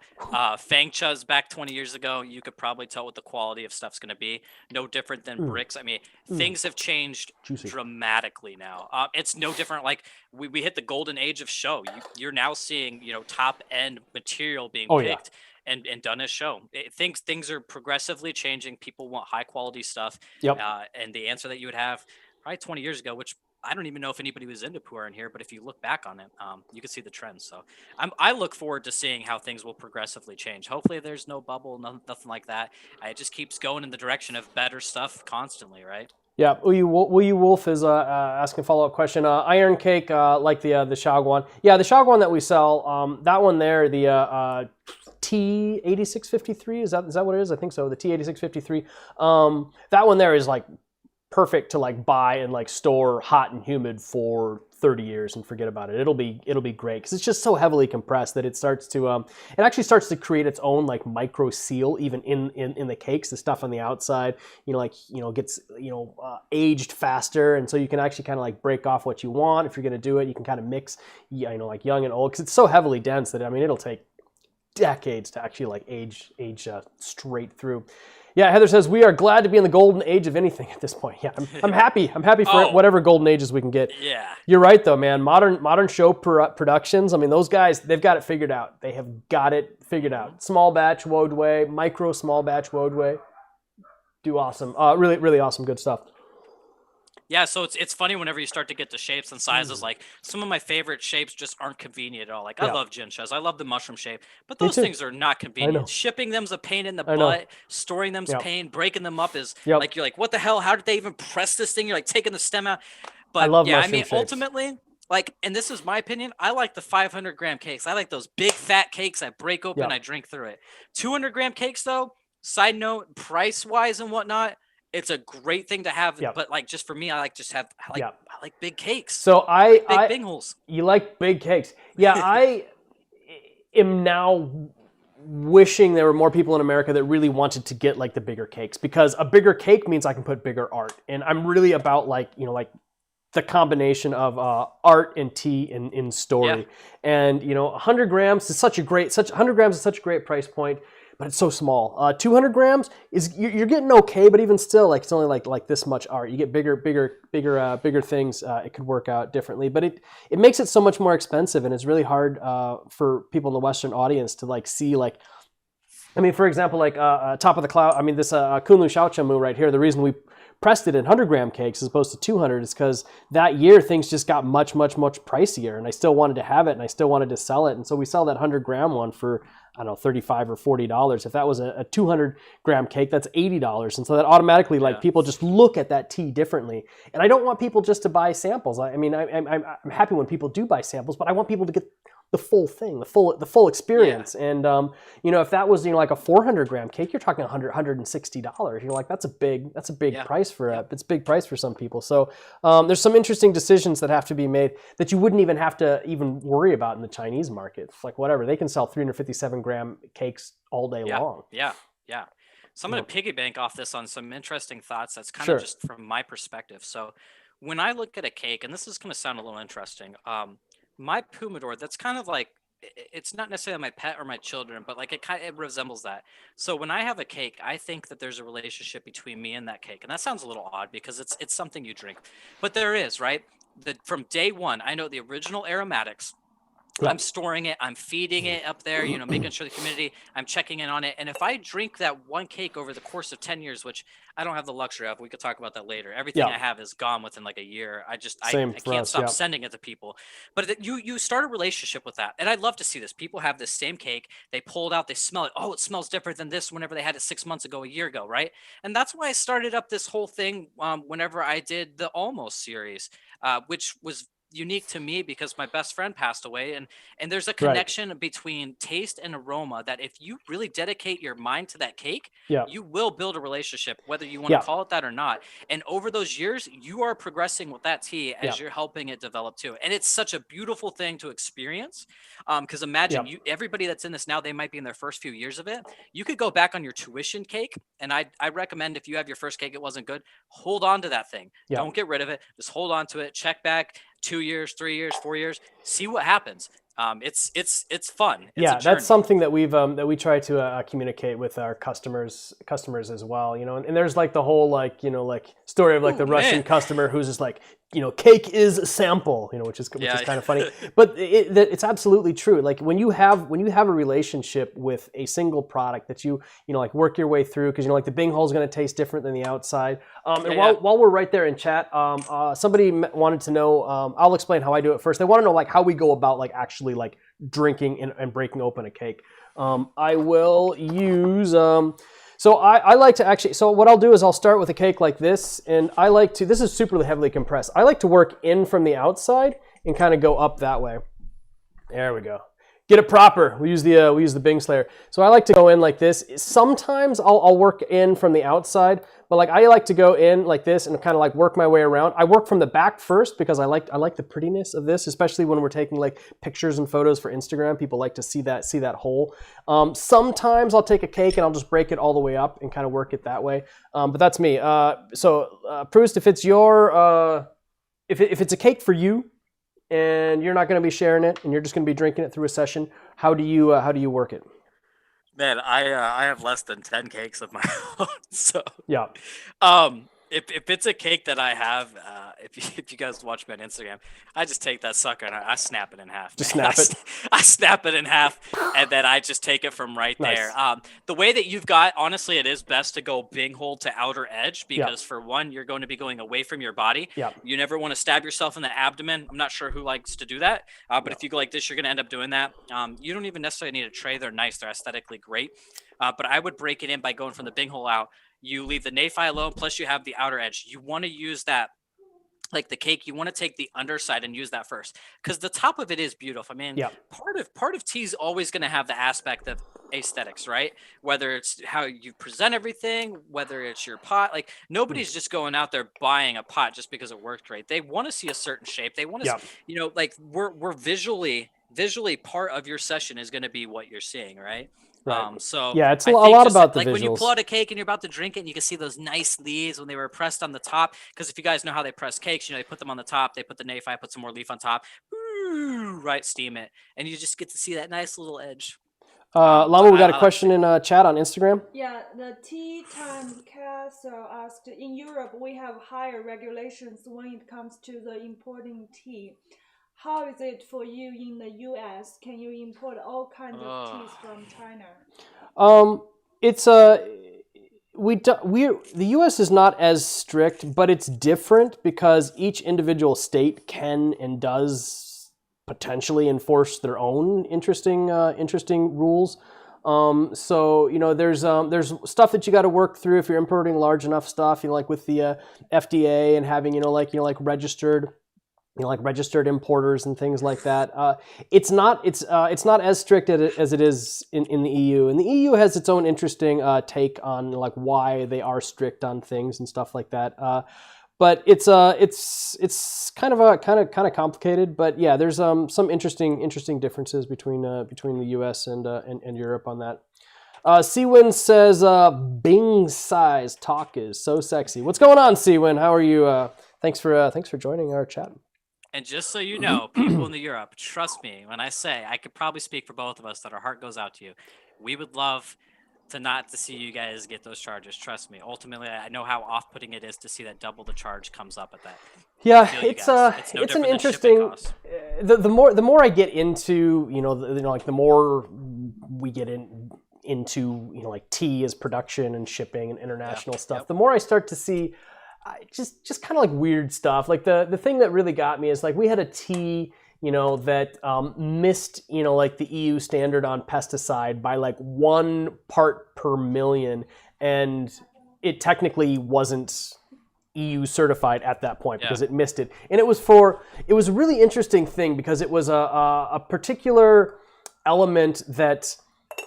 Fang chas back 20 years ago, you could probably tell what the quality of stuff's going to be. No different than bricks. I mean, things have changed dramatically now. It's no different. We hit the golden age of shou. You're now seeing, top end material being picked and done as shou. Things are progressively changing. People want high quality stuff. Yep. And the answer that you would have probably 20 years ago, which I don't even know if anybody was into pu'er in here, but if you look back on it, you can see the trends. So I look forward to seeing how things will progressively change. Hopefully there's no bubble, nothing like that. It just keeps going in the direction of better stuff constantly, right? Yeah, Wee Wolf is asking a follow-up question. Iron cake, like the shaoguan. Yeah, the shaoguan that we sell, that one there, the T8653, is that what it is? I think so, the T8653. That one there is perfect to buy and store hot and humid for 30 years and forget about it. It'll be great, because it's just so heavily compressed that it starts to it actually starts to create its own micro seal even in the cakes. The stuff on the outside gets aged faster, and so you can actually kind of break off what you want. If you're going to do it, you can kind of mix young and old, because it's so heavily dense that it'll take decades to actually age straight through. Yeah, Heather says, we are glad to be in the golden age of anything at this point. Yeah, I'm happy. I'm happy for whatever golden ages we can get. Yeah. You're right, though, man. Modern show productions, I mean, those guys, they've got it figured out. They have got it figured out. Small batch, woad way, micro small batch, woad way. Do awesome. Really, really awesome, good stuff. Yeah, so it's funny whenever you start to get to shapes and sizes. Like some of my favorite shapes just aren't convenient at all. Like I love jinsha's, I love the mushroom shape, but those things are not convenient. Shipping them's a pain in the butt. Storing them's pain. Breaking them up is like you're like, what the hell? How did they even press this thing? You're like taking the stem out. But I mean, shapes. Ultimately, like, and this is my opinion, I like the 500-gram cakes. I like those big fat cakes. I break open, I drink through it. 200-gram cakes, though. Side note, price wise and whatnot. It's a great thing to have, but like just for me, I like big cakes. So I like big bingholes. You like big cakes? Yeah, I am now wishing there were more people in America that really wanted to get like the bigger cakes, because a bigger cake means I can put bigger art, and I'm really about like the combination of art and tea in story. And 100 grams is such a great price point. But it's so small. 200 grams is you're getting okay, but even still, like it's only like this much art. You get bigger things. It could work out differently, but it makes it so much more expensive, and it's really hard for people in the Western audience to like see like. I mean, for example, like Top of the Cloud. I mean, this Kunlu Shaochamu right here. The reason we pressed it in 100-gram cakes as opposed to 200 is because that year things just got much pricier, and I still wanted to have it, and I still wanted to sell it, and so we sell that 100-gram one for, I don't know, $35 or $40. If that was a 200-gram cake, that's $80. And so that automatically, like, people just look at that tea differently. And I don't want people just to buy samples. I mean, I'm happy when people do buy samples, but I want people to get the full thing, the full experience. And if that was like a 400-gram cake, you're talking $160. You're like, that's a big price for it's a big price for some people. So there's some interesting decisions that have to be made that you wouldn't even have to even worry about in the Chinese market. It's like whatever, they can sell 357-gram cakes all day long. Yeah. So I'm going to piggyback off this on some interesting thoughts. That's kind of just from my perspective. So when I look at a cake, and this is going to sound a little interesting. My pu'er, that's kind of like, it's not necessarily my pet or my children, but like it resembles that. So when I have a cake, I think that there's a relationship between me and that cake. And that sounds a little odd because it's something you drink. But there is, right? From day one, I know the original aromatics. I'm storing it, I'm feeding it up there, making sure the humidity, I'm checking in on it. And if I drink that one cake over the course of 10 years, which I don't have the luxury of, we could talk about that later. Everything I have is gone within like a year. I can't stop sending it to people. But you start a relationship with that. And I'd love to see this. People have this same cake, they pull it out, they smell it. Oh, it smells different than this whenever they had it 6 months ago, a year ago, right? And that's why I started up this whole thing whenever I did the Almost series, which was unique to me because my best friend passed away, and there's a connection between taste and aroma that if you really dedicate your mind to that cake, you will build a relationship, whether you want to call it that or not. And over those years, you are progressing with that tea as you're helping it develop too. And it's such a beautiful thing to experience. Because imagine everybody that's in this now, they might be in their first few years of it. You could go back on your tuition cake, and I recommend if you have your first cake, it wasn't good, hold on to that thing. Don't get rid of it. Just hold on to it. Check back 2 years, 3 years, 4 years, see what happens. It's fun. That's something that we try to communicate with our customers as well. And there's like the whole story of the Russian customer who's just like, cake is a sample, which is kind of funny, but it's absolutely true. Like when you have a relationship with a single product that you work your way through, because the Bing hole is going to taste different than the outside. While we're right there in chat, somebody wanted to know. I'll explain how I do it first. They want to know how we go about actually drinking and breaking open a cake. I will use. So I like to actually, so what I'll do is I'll start with a cake like this, and this is super heavily compressed. I like to work in from the outside and kind of go up that way. There we go. Get it proper. We use the Bing Slayer. So I like to go in like this. Sometimes I'll work in from the outside, but I like to go in like this and kind of work my way around. I work from the back first because I like the prettiness of this, especially when we're taking pictures and photos for Instagram. People like to see that hole. Sometimes I'll take a cake and I'll just break it all the way up and kind of work it that way. But that's me. Proust, if it's if it's a cake for you, and you're not going to be sharing it, and you're just going to be drinking it through a session, how do you work it? Man, I have less than 10 cakes of my own. So yeah. If it's a cake that I have, if you guys watch me on Instagram, I just take that sucker and I snap it in half. Just man. snap it. I snap it in half, and then I just take it from right there. The way that you've got, honestly, it is best to go bing hole to outer edge because for one, you're going to be going away from your body. Yeah. You never want to stab yourself in the abdomen. I'm not sure who likes to do that, but if you go like this, you're going to end up doing that. You don't even necessarily need a tray. They're nice. They're aesthetically great. But I would break it in by going from the bing hole out. You leave the naphi alone, plus you have the outer edge. You want to use that, like the cake, you want to take the underside and use that first, because the top of it is beautiful. I mean, part of tea is always going to have the aspect of aesthetics, right? Whether it's how you present everything, whether it's your pot. Like nobody's just going out there buying a pot just because it worked great. They want to see a certain shape. They want to, like we're visually part of your session is going to be what you're seeing, right? Right. So yeah, it's a lot about the like visuals. when you pull out a cake and you're about to drink it, and you can see those nice leaves when they were pressed on the top. Because if you guys know how they press cakes, they put them on the top, they put the naphi, put some more leaf on top, right, steam it, and you just get to see that nice little edge. Lama, we got a question in chat on Instagram. Yeah, the Tea Time Castle asked, in Europe we have higher regulations when it comes to the importing tea. How is it for you in the U.S.? Can you import all kinds of teas from China? It's the U.S. is not as strict, but it's different because each individual state can and does potentially enforce their own interesting rules. So there's stuff that you got to work through if you're importing large enough stuff. Like with the FDA and having registered importers and things like that. It's not as strict as it is in the EU. And the EU has its own interesting take on like why they are strict on things and stuff like that. But it's kind of complicated. But yeah, there's some interesting differences between the US and Europe on that. Seawin says, Bing size talk is so sexy. What's going on, Seawin? How are you? Thanks for joining our chat. And just so you know, people in the Europe, trust me when I say, I could probably speak for both of us that our heart goes out to you. We would love to see you guys get those charges. Trust me. Ultimately, I know how off-putting it is to see that double the charge comes up at that. Yeah, it's an interesting. The more I get into the more we get into like tea as production and shipping and international stuff, the more I start to see. Just kind of like weird stuff. Like the thing that really got me is like we had a tea, that missed, like the EU standard on pesticide by like 1 part per million, and it technically wasn't EU certified at that point because it missed it. And it was a really interesting thing because it was a particular element that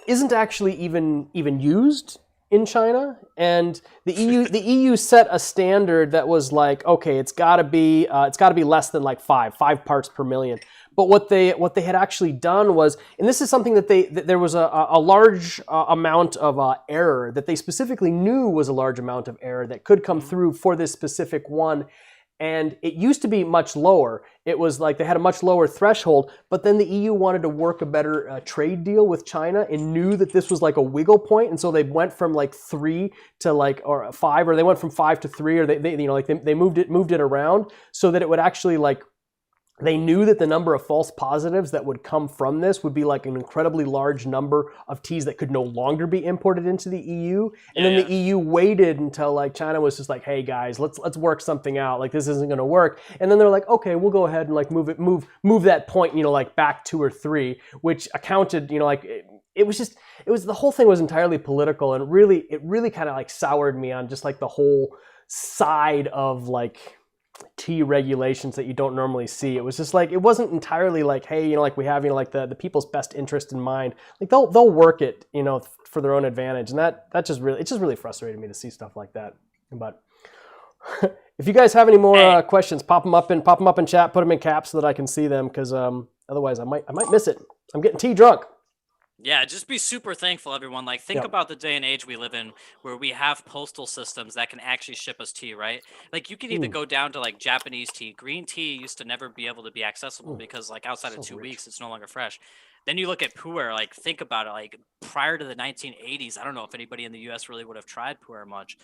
isn't actually even used in China, and the EU set a standard that was like, okay, it's got to be less than like 5 parts per million. But what they had actually done was, and this is something that there was a large amount of error that they specifically knew was a large amount of error that could come through for this specific one. And it used to be much lower. It was like they had a much lower threshold, but then the EU wanted to work a better trade deal with China and knew that this was like a wiggle point. And so they went from like 3 to like, or 5, or they went from 5 to 3, or they moved it around so that it would actually like, they knew that the number of false positives that would come from this would be like an incredibly large number of teas that could no longer be imported into the EU. And then the EU waited until like China was just like, hey guys, let's work something out. Like this isn't going to work. And then they're like, okay, we'll go ahead and like move that point, like back 2 or 3, which accounted, like it was the whole thing was entirely political, and it really kind of like soured me on just like the whole side of like tea regulations that you don't normally see. It was just like, it wasn't entirely like, hey, like we have, like the people's best interest in mind. Like they'll work it, for their own advantage. And it just really frustrated me to see stuff like that. But if you guys have any more questions, pop them up in chat, put them in caps so that I can see them. Cause otherwise I might miss it. I'm getting tea drunk. Yeah, just be super thankful, everyone. Like, think about the day and age we live in where we have postal systems that can actually ship us tea, right? Like, you can even go down to, like, Japanese tea. Green tea used to never be able to be accessible because, like, outside of 2 weeks, it's no longer fresh. Then you look at pu'er, like think about it, like prior to the 1980s, I don't know if anybody in the US really would have tried pu'er much.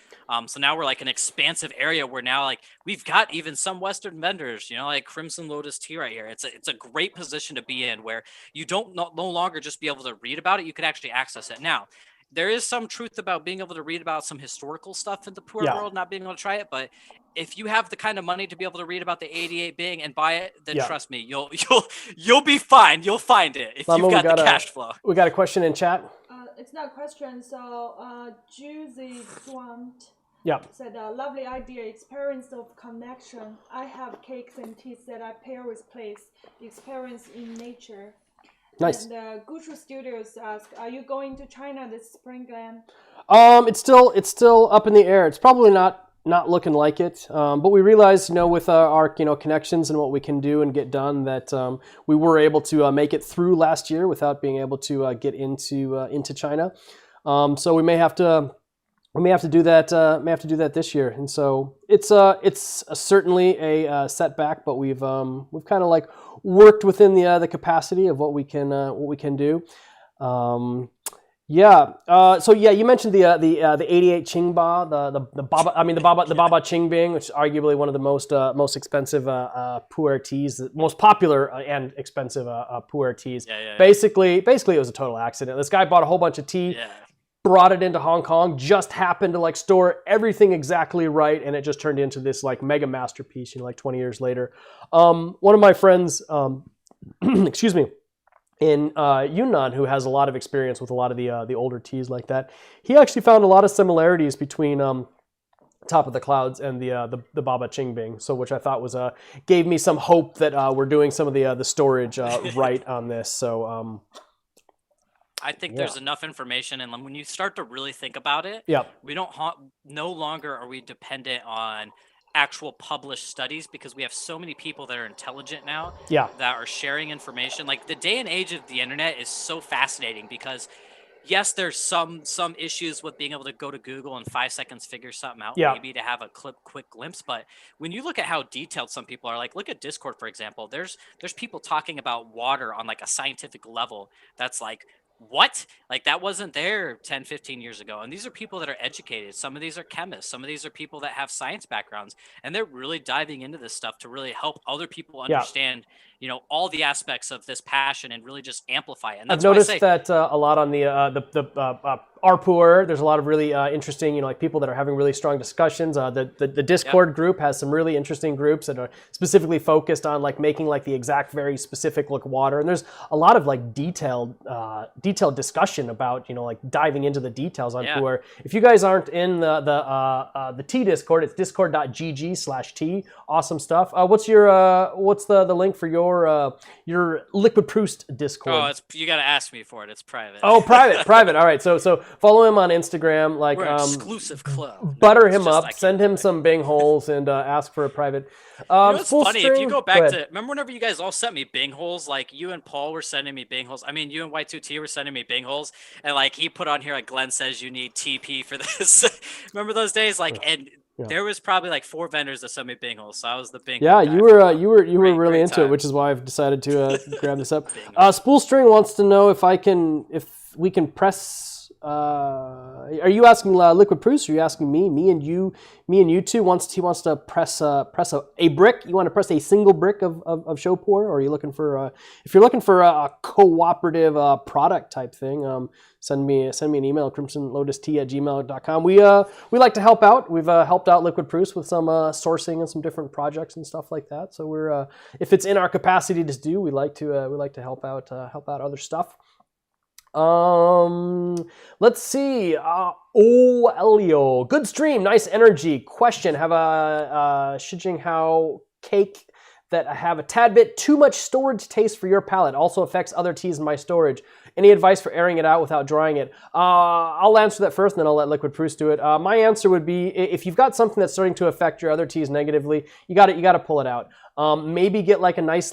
So now we're like an expansive area where now like we've got even some Western vendors, like Crimson Lotus tea right here. It's a great position to be in where you don't no longer just be able to read about it, you could actually access it. Now, there is some truth about being able to read about some historical stuff in the pu'er world, not being able to try it. But if you have the kind of money to be able to read about the 88 Bing and buy it, then trust me, you'll be fine. You'll find it if you've got the cash flow. We got a question in chat. It's not a question. So Juicy Swant said, lovely idea, experience of connection. I have cakes and teas that I pair with place, experience in nature. Nice. And Guchu Studios ask, are you going to China this spring, Glenn? It's still up in the air. It's probably not looking like it. But we realized, with our connections and what we can do and get done, that we were able to make it through last year without being able to get into China. So we may have to do that. May have to do that this year. And so it's certainly a setback, but we've kind of like worked within the capacity of what we can do. So you mentioned the 88 Qingba, the Baba Qingbing, which is arguably one of the most expensive pu'er teas, the most popular and expensive pu'er teas. Basically it was a total accident. This guy bought a whole bunch of tea. Brought it into Hong Kong, just happened to like store everything exactly right, and it just turned into this like mega masterpiece, like 20 years later. One of my friends, excuse me, in Yunnan, who has a lot of experience with a lot of the older teas like that, he actually found a lot of similarities between Top of the Clouds and the Baba Qingbing, so which I thought was gave me some hope that we're doing some of the storage right on this. So. I think there's enough information, and when you start to really think about it, we don't no longer are we dependent on actual published studies, because we have so many people that are intelligent now that are sharing information. Like the day and age of the internet is so fascinating, because yes, there's some issues with being able to go to Google in 5 seconds figure something out, maybe to have a quick glimpse. But when you look at how detailed some people are, like look at Discord, for example, there's people talking about water on like a scientific level that's like, what? Like that wasn't there 10, 15 years ago. And these are people that are educated. Some of these are chemists. Some of these are people that have science backgrounds, and they're really diving into this stuff to really help other people understand, all the aspects of this passion and really just amplify it. And that's I've noticed that a lot on the our pu'er. There's a lot of really interesting, like people that are having really strong discussions. The Discord group has some really interesting groups that are specifically focused on like making like the exact very specific look water. And there's a lot of like detailed discussion about like diving into the details on pu'er. If you guys aren't in the tea Discord, it's discord.gg/tea. Awesome stuff. What's the link for your LiquidProust Discord? Oh, you got to ask me for it. It's private. Oh, private. All right. So follow him on Instagram. Like we're an exclusive club. Butter him up. Send him some Bing holes and ask for a private. It's funny if you go back to remember whenever you guys all sent me Bing holes. Like you and Paul were sending me Bing holes. I mean, you and Y2T were sending me Bing holes, and like he put on here like Glenn says you need TP for this. Remember those days? Like and. There was probably like 4 vendors that sent me Bing holes, so I was the Bing. Yeah, you were really into it, which is why I've decided to grab this up. Spool String wants to know if we can press. Are you asking LiquidProust? Or are you asking me? Me and you two. He wants to press a brick. You want to press a single brick of shou pu'er, or are you looking for if you're looking for a cooperative product type thing? Send me an email, crimsonlotustea@gmail.com. We like to help out. We've helped out LiquidProust with some sourcing and some different projects and stuff like that. So we're if it's in our capacity to do, we like to help out other stuff. Let's see. Elio, good stream, nice energy. Question: have a Shijinghao cake that I have a tad bit too much storage taste for your palate. Also affects other teas in my storage. Any advice for airing it out without drying it? I'll answer that first, and then I'll let LiquidProust do it. My answer would be, if you've got something that's starting to affect your other teas negatively, you got to pull it out. Maybe get like a nice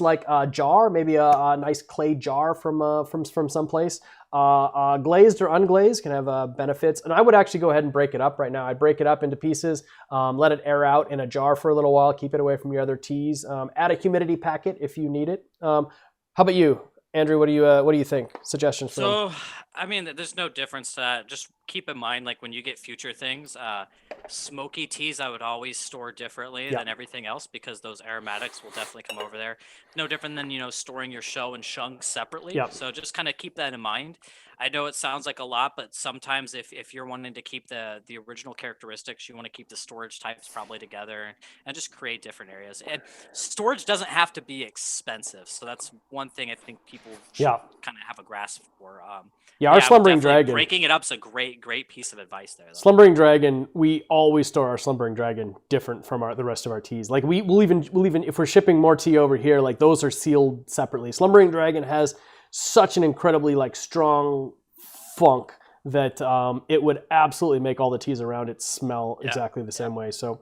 jar, maybe a nice clay jar from someplace. Glazed or unglazed can have benefits, and I would actually go ahead and break it up right now. I'd break it up into pieces, let it air out in a jar for a little while, keep it away from your other teas. Add a humidity packet if you need it. How about you? Andrew, what do you think? Suggestions for them? So, I mean, there's no difference to that. Just keep in mind, like when you get future things, smoky teas I would always store differently than everything else because those aromatics will definitely come over there. No different than, storing your shou and shung separately. So just kind of keep that in mind. I know it sounds like a lot, but sometimes if you're wanting to keep the original characteristics, you want to keep the storage types probably together and just create different areas. And storage doesn't have to be expensive. So that's one thing I think people should kind of have a grasp for. Our Slumbering Dragon. Breaking it up is a great piece of advice there. Though. Slumbering Dragon, we always store our Slumbering Dragon different from the rest of our teas. Like we'll even if we're shipping more tea over here, like those are sealed separately. Slumbering Dragon has such an incredibly strong funk that it would absolutely make all the teas around it smell exactly the same way. So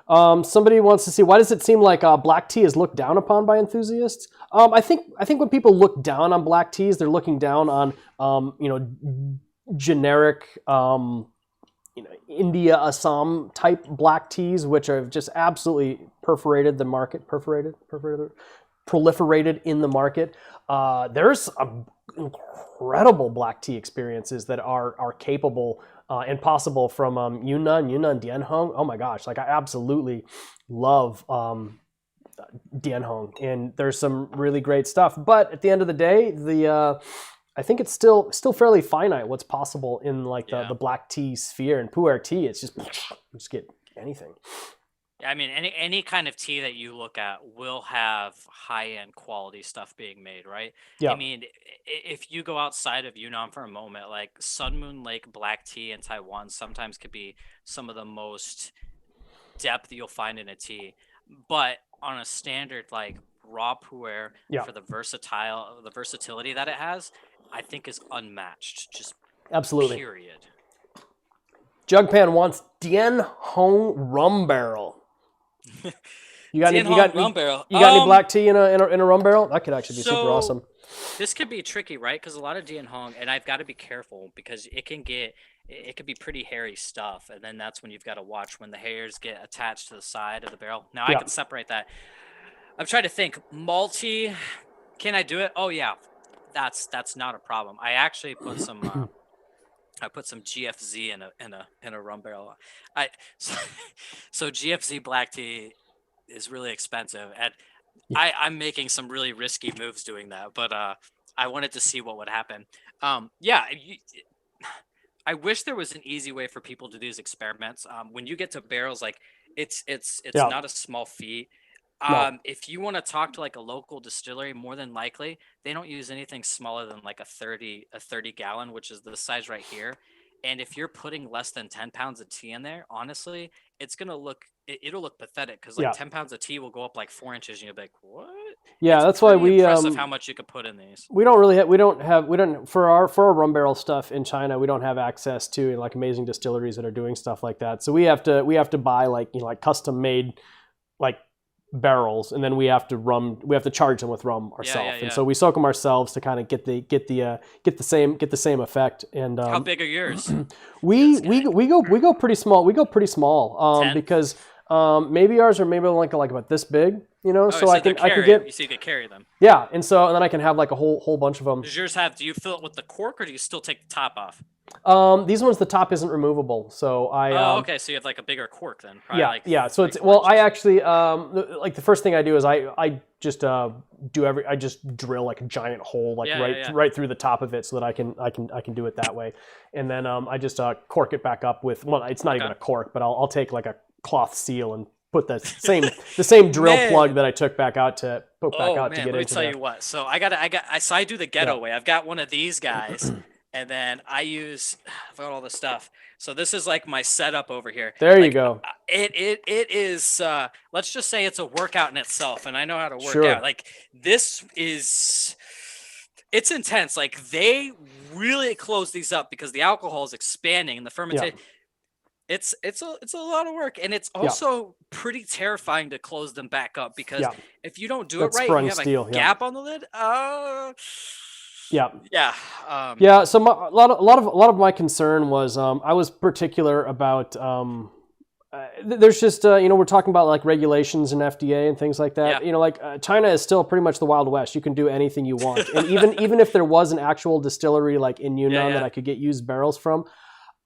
somebody wants to see, why does it seem like black tea is looked down upon by enthusiasts? I think when people look down on black teas, they're looking down on generic India, Assam type black teas, which are just absolutely proliferated in the market. There's incredible black tea experiences that are capable and possible from Yunnan Dianhong. Oh my gosh, I absolutely love Dianhong, and there's some really great stuff. But at the end of the day, I think it's still fairly finite what's possible in the black tea sphere. And pu'er tea, it's just get anything. I mean, any kind of tea that you look at will have high-end quality stuff being made, right? Yeah. I mean, if you go outside of Yunnan for a moment, like Sun Moon Lake black tea in Taiwan sometimes could be some of the most depth you'll find in a tea. But on a standard like raw pu'er for the versatility that it has, I think is unmatched. Just absolutely. Period. Jugpan wants Dianhong rum barrel. You got any black tea in a rum barrel? That could actually be super awesome. This could be tricky, right? Because a lot of Dianhong, and I've got to be careful because it could be pretty hairy stuff, and then that's when you've got to watch when the hairs get attached to the side of the barrel. Now I can separate that. I'm trying to think. Malty, can I do it? Oh yeah, that's not a problem. I actually put some. I put some GFZ in a rum barrel. So GFZ black tea is really expensive, and I'm making some really risky moves doing that. But I wanted to see what would happen. I wish there was an easy way for people to do these experiments. When you get to barrels, like it's not a small feat. If you want to talk to like a local distillery, more than likely they don't use anything smaller than like a 30 gallon, which is the size right here. And if you're putting less than 10 pounds of tea in there, honestly, it'll look pathetic because 10 pounds of tea will go up like 4 inches, and you'll be like, what? Yeah, that's why we impressive how much you could put in these. We don't have for our rum barrel stuff in China. We don't have access to like amazing distilleries that are doing stuff like that. So we have to buy like custom made like barrels, and then we have to charge them with rum ourselves. And so we soak them ourselves to kind of get the same effect. And how big are yours? we go pretty small. We go pretty small because maybe ours are maybe like about this big, so I could get. So you could carry them. Yeah, and then I can have like a whole bunch of them. Does yours have? Do you fill it with the cork, or do you still take the top off? These ones, the top isn't removable, so I. Okay, so you have like a bigger cork then. Probably So it's I actually like the first thing I do is I just drill like a giant hole right through the top of it so that I can do it that way, and then I just cork it back up with it's not even a cork, but I'll take like a cloth seal and put the same drill plug that I took back out to put back out to get into. Let me tell you what. So I do the ghetto way. I've got one of these guys. And then I've got all this stuff. So this is like my setup over here. There you go. It is, let's just say it's a workout in itself. And I know how to work out. Like it's intense. Like they really close these up because the alcohol is expanding and the fermentation. Yeah. It's a lot of work. And it's also pretty terrifying to close them back up because if you don't do it right, you have a gap on the lid. So a lot of my concern was I was particular about there's just, we're talking about like regulations and FDA and things like that. Yeah. China is still pretty much the Wild West. You can do anything you want. And even if there was an actual distillery like in Yunnan that I could get used barrels from,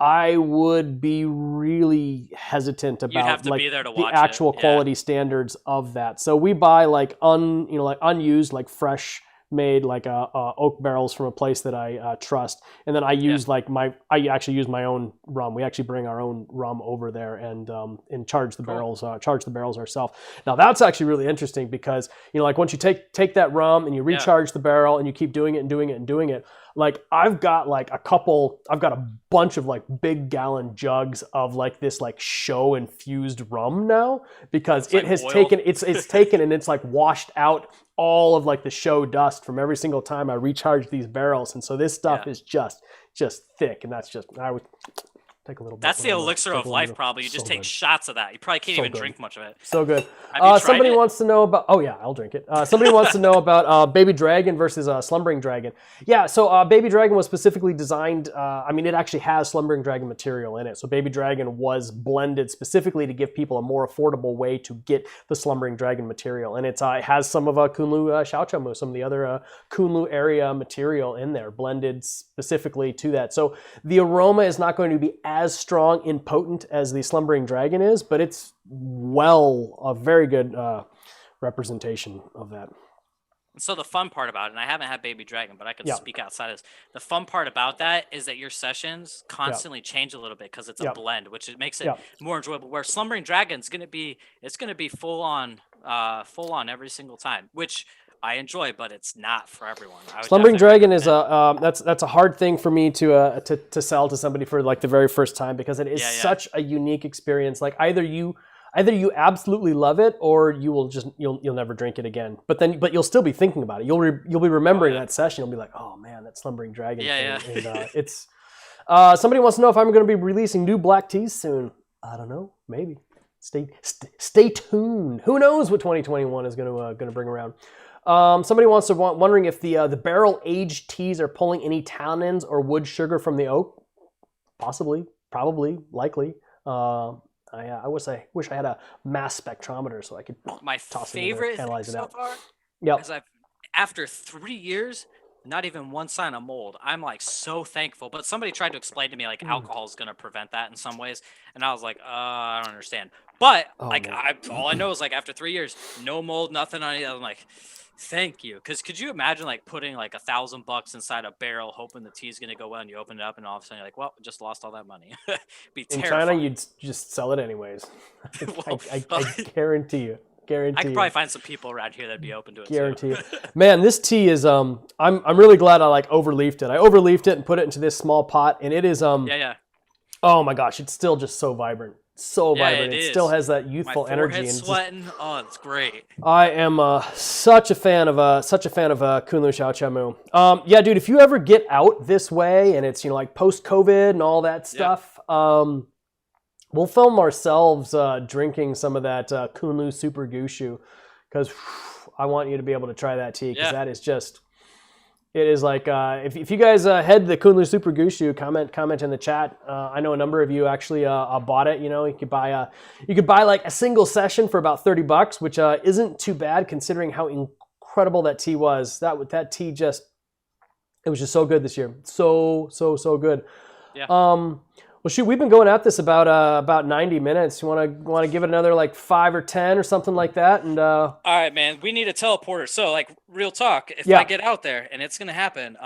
I would be really hesitant about the actual quality standards of that. So we buy like unused, like fresh made like oak barrels from a place that I trust, and then I use I actually use my own rum. We actually bring our own rum over there and charge the barrels ourselves. Now that's actually really interesting because like once you take that rum and you recharge the barrel and you keep doing it, like I've got a bunch of like big gallon jugs of like this like shou infused rum now, because it has taken and it's like washed out all of like the shou dust from every single time I recharge these barrels. And so this stuff is just thick, and I would take a little bit. That's the elixir of life, probably. You just take shots of that. You probably can't even drink much of it. So good. Somebody wants to know about, I'll drink it. Somebody wants to know about Baby Dragon versus Slumbering Dragon. Yeah, so Baby Dragon was specifically designed, it actually has Slumbering Dragon material in it. So Baby Dragon was blended specifically to give people a more affordable way to get the Slumbering Dragon material. And it has some of Kunlu Xiaochamu, some of the other Kunlu area material in there, blended specifically to that. So the aroma is not going to be as strong and potent as the Slumbering Dragon is, but it's a very good representation of that. So the fun part about it, and I haven't had Baby Dragon, but I can speak outside of this. The fun part about that is that your sessions constantly change a little bit because it's a blend, which makes it more enjoyable. Where Slumbering Dragon's going to be full on every single time, which I enjoy, but it's not for everyone. Slumbering Dragon is that's a hard thing for me to sell to somebody for like the very first time, because it is such a unique experience. Like either you absolutely love it, or you'll never drink it again. But you'll still be thinking about it. You'll be remembering that session. You'll be like, oh man, that Slumbering Dragon thing. And it's somebody wants to know if I'm going to be releasing new black teas soon. I don't know, maybe. Stay tuned. Who knows what 2021 is going to bring around. Somebody wondering if the barrel aged teas are pulling any tannins or wood sugar from the oak. Possibly, probably, likely. I wish I had a mass spectrometer so I could toss it in there and analyze it out. Is after 3 years, not even one sign of mold. I'm like so thankful. But somebody tried to explain to me like alcohol is going to prevent that in some ways, and I was like, I don't understand. But all I know is like after 3 years, no mold, nothing on it. I'm like, thank you. Because could you imagine like putting like $1,000 inside a barrel, hoping the tea's going to go well, and you open it up and all of a sudden you're like, well, just lost all that money. Be terrifying. In China, you'd just sell it anyways. I guarantee you. I could probably find some people around here that'd be open to it. Guarantee it. Man, this tea is I'm really glad I like overleafed it. I overleafed it and put it into this small pot, and it is oh my gosh, it's still just so vibrant. So vibrant. It still has that youthful energy. And sweating. Oh, it's great. I am such a fan of Kunlu Xiaochamu. Yeah, dude, if you ever get out this way and it's like post-COVID and all that stuff, we'll film ourselves drinking some of that Kunlu Super Gushu, because I want you to be able to try that tea, because that is just. It is like if you guys head the Kunlu Super Gushu, comment in the chat. I know a number of you actually bought it. You could buy like a single session for about $30, which isn't too bad considering how incredible that tea was. That tea it was just so good this year. So good. Yeah. Well, shoot, we've been going at this about 90 minutes. You want to give it another like 5 or 10 or something like that? And all right, man, we need a teleporter. So like real talk, if I get out there, and it's gonna happen,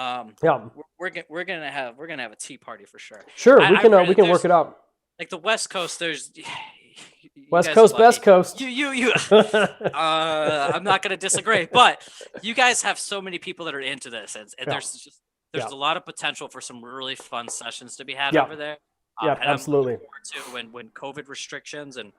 we're gonna have a tea party for sure. Sure, we can work it out. Like the West Coast, there's West Coast, best coast. You. I'm not gonna disagree, but you guys have so many people that are into this, and there's a lot of potential for some really fun sessions to be had over there. Yeah, absolutely. When COVID restrictions and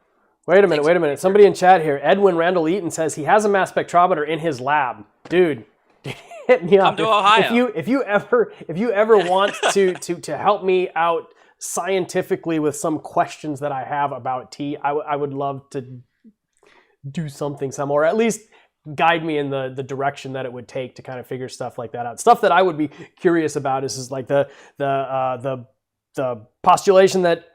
wait a minute. Somebody in chat here, Edwin Randall Eaton, says he has a mass spectrometer in his lab. Dude, hit me up. Come to Ohio. If you ever want to help me out scientifically with some questions that I have about tea, I would love to do something or at least guide me in the direction that it would take to kind of figure stuff like that out. Stuff that I would be curious about is like the postulation that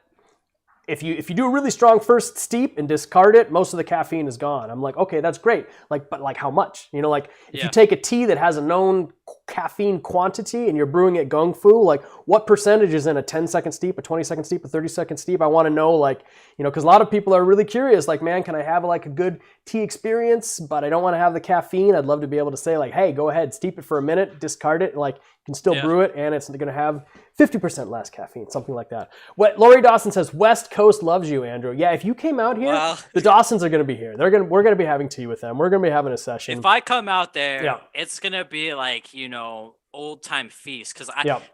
if you do a really strong first steep and discard it, most of the caffeine is gone. I'm like, okay, that's great. Like, but like how much? You know, like if you take a tea that has a known caffeine quantity and you're brewing it gung fu, like what percentage is in a 10-second steep, a 20-second steep, a 30-second steep? I want to know, like, you know, because a lot of people are really curious, like, man, can I have like a good tea experience, but I don't want to have the caffeine. I'd love to be able to say like, hey, go ahead, steep it for a minute, discard it, and like you can still brew it, and it's going to have 50% less caffeine, something like that. What Lori Dawson says, West Coast loves you, Andrew. Yeah, if you came out here, the Dawsons are going to be here. We're going to be having tea with them. We're going to be having a session. If I come out there, it's going to be like, you know, old time feast, because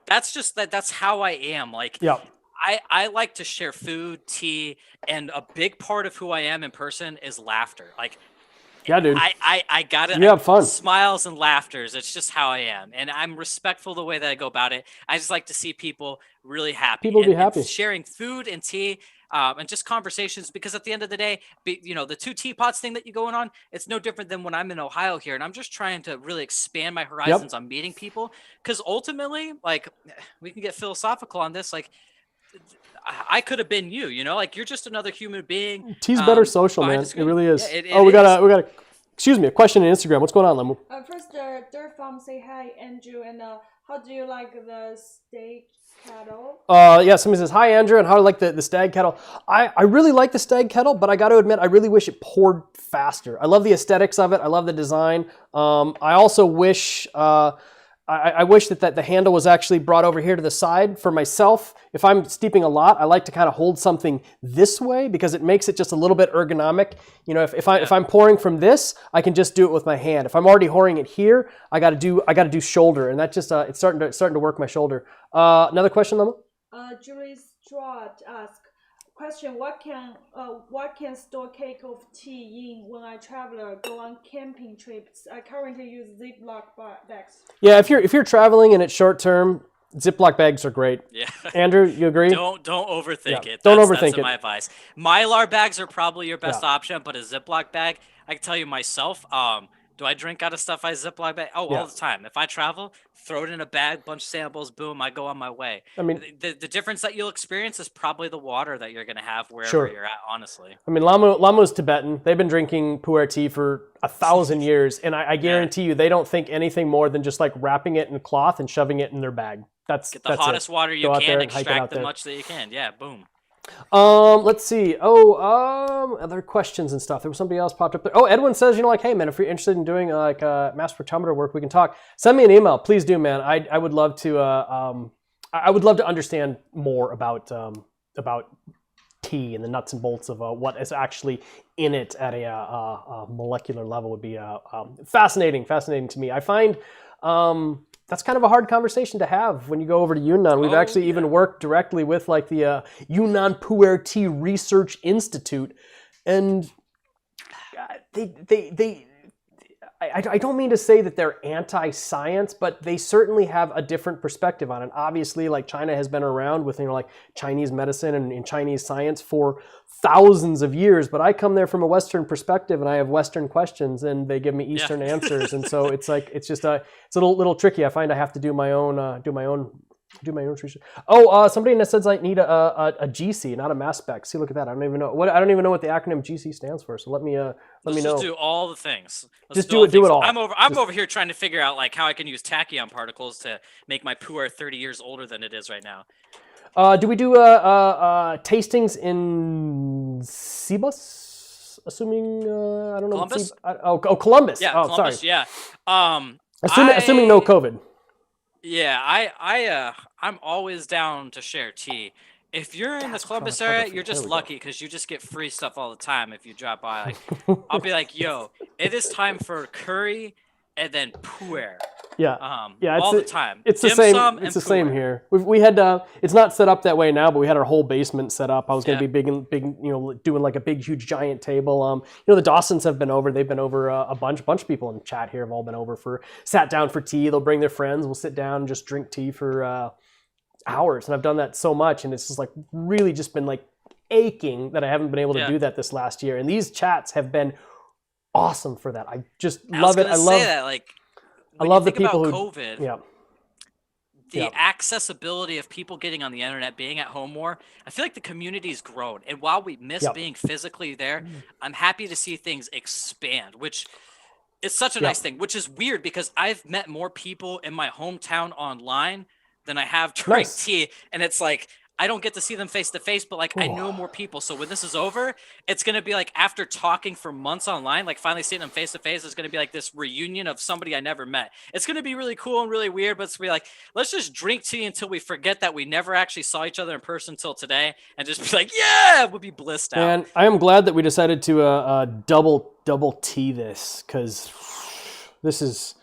that's how I am. Like, I like to share food, tea, and a big part of who I am in person is laughter. Like, yeah, dude. I got it. You have fun. Smiles and laughters. It's just how I am. And I'm respectful the way that I go about it. I just like to see people really happy. People be happy. And sharing food and tea and just conversations, because at the end of the day, you know, the 2 teapots thing that you're going on, it's no different than when I'm in Ohio here. And I'm just trying to really expand my horizons on meeting people. Because ultimately, like, we can get philosophical on this. Like, I could have been you, you know, like you're just another human being. Tea's better social, man. It really is. We got a excuse me, a question on Instagram. What's going on, Lemu? First, Dirt Farm say hi, Andrew, and how do you like the steak kettle? Yeah, somebody says hi, Andrew, and how do I like the stag kettle? I really like the stag kettle, but I got to admit, I really wish it poured faster. I love the aesthetics of it. I love the design. I also wish. I wish that the handle was actually brought over here to the side for myself. If I'm steeping a lot, I like to kind of hold something this way because it makes it just a little bit ergonomic. You know, if I'm pouring from this, I can just do it with my hand. If I'm already pouring it here, I got to do shoulder, and that just it's starting to work my shoulder. Another question, Lama? Julie Straught asks, question: What can store cake of tea in when I travel or go on camping trips? I currently use Ziploc bags. Yeah, if you're traveling and it's short term, Ziploc bags are great. Yeah, Andrew, you agree? Don't overthink it. Don't overthink it. That's my advice. Mylar bags are probably your best option, but a Ziploc bag, I can tell you myself. Do I drink out of stuff I Ziploc bag? All the time. If I travel, throw it in a bag, bunch of samples, boom, I go on my way. I mean, the difference that you'll experience is probably the water that you're going to have wherever you're at, honestly. I mean, Lamo's Tibetan. They've been drinking pu'er tea for 1,000 years, and I guarantee you they don't think anything more than just like wrapping it in cloth and shoving it in their bag. Get the hottest water you can, extract the much that you can. Yeah, boom. Let's see. Other questions and stuff. There was somebody else popped up there. Oh, Edwin says, you know, like, hey man, if you're interested in doing like mass spectrometer work, we can talk. Send me an email, please do, man. I would love to. I would love to understand more about tea and the nuts and bolts of what is actually in it at a molecular level. Would be fascinating to me. I find. That's kind of a hard conversation to have when you go over to Yunnan. We've actually even worked directly with like the Yunnan Pu'er Tea Research Institute, and I don't mean to say that they're anti-science, but they certainly have a different perspective on it. Obviously, like China has been around with, you know, like Chinese medicine and Chinese science for thousands of years, but I come there from a Western perspective and I have Western questions and they give me Eastern answers. And so it's like, it's just it's a little tricky. I find I have to do my own research. Somebody says I need a GC, not a mass spec. See, look at that. I don't even know what the acronym GC stands for. So let me know. Just do all the things. Do it all. I'm over here trying to figure out like how I can use tachyon particles to make my pu'er 30 years older than it is right now. Do we do tastings in Cebus? Assuming I don't know. Columbus? Columbus. Yeah, Columbus. Sorry. Yeah. Assuming no COVID. Yeah, I'm always down to share tea. If you're in the Columbus area, you're just lucky because you just get free stuff all the time if you drop by. Like, I'll be like, yo, it is time for curry and then pu'er. Yeah, all the time. It's the same. It's the same here. We had it's not set up that way now, but we had our whole basement set up. I was going to be big, you know, doing like a big, huge, giant table. You know, the Dawsons have been over. They've been over a bunch of people in chat here have all been over sat down for tea. They'll bring their friends. We'll sit down and just drink tea for hours. And I've done that so much, and it's just like really just been like aching that I haven't been able to do that this last year. And these chats have been awesome for that. I just love it. I love that, like. I love the people who COVID. Yeah. the accessibility of people getting on the internet, being at home more, I feel like the community's grown. And while we miss being physically there, I'm happy to see things expand, which is such a nice thing, which is weird because I've met more people in my hometown online than I have during tea. And it's like, I don't get to see them face to face, but like I know more people. So when this is over, it's going to be like after talking for months online, like finally seeing them face to face, it's going to be like this reunion of somebody I never met. It's going to be really cool and really weird, but it's going to be like, let's just drink tea until we forget that we never actually saw each other in person until today and just be like, yeah, we'll be blissed out. And I am glad that we decided to double tea this, because this was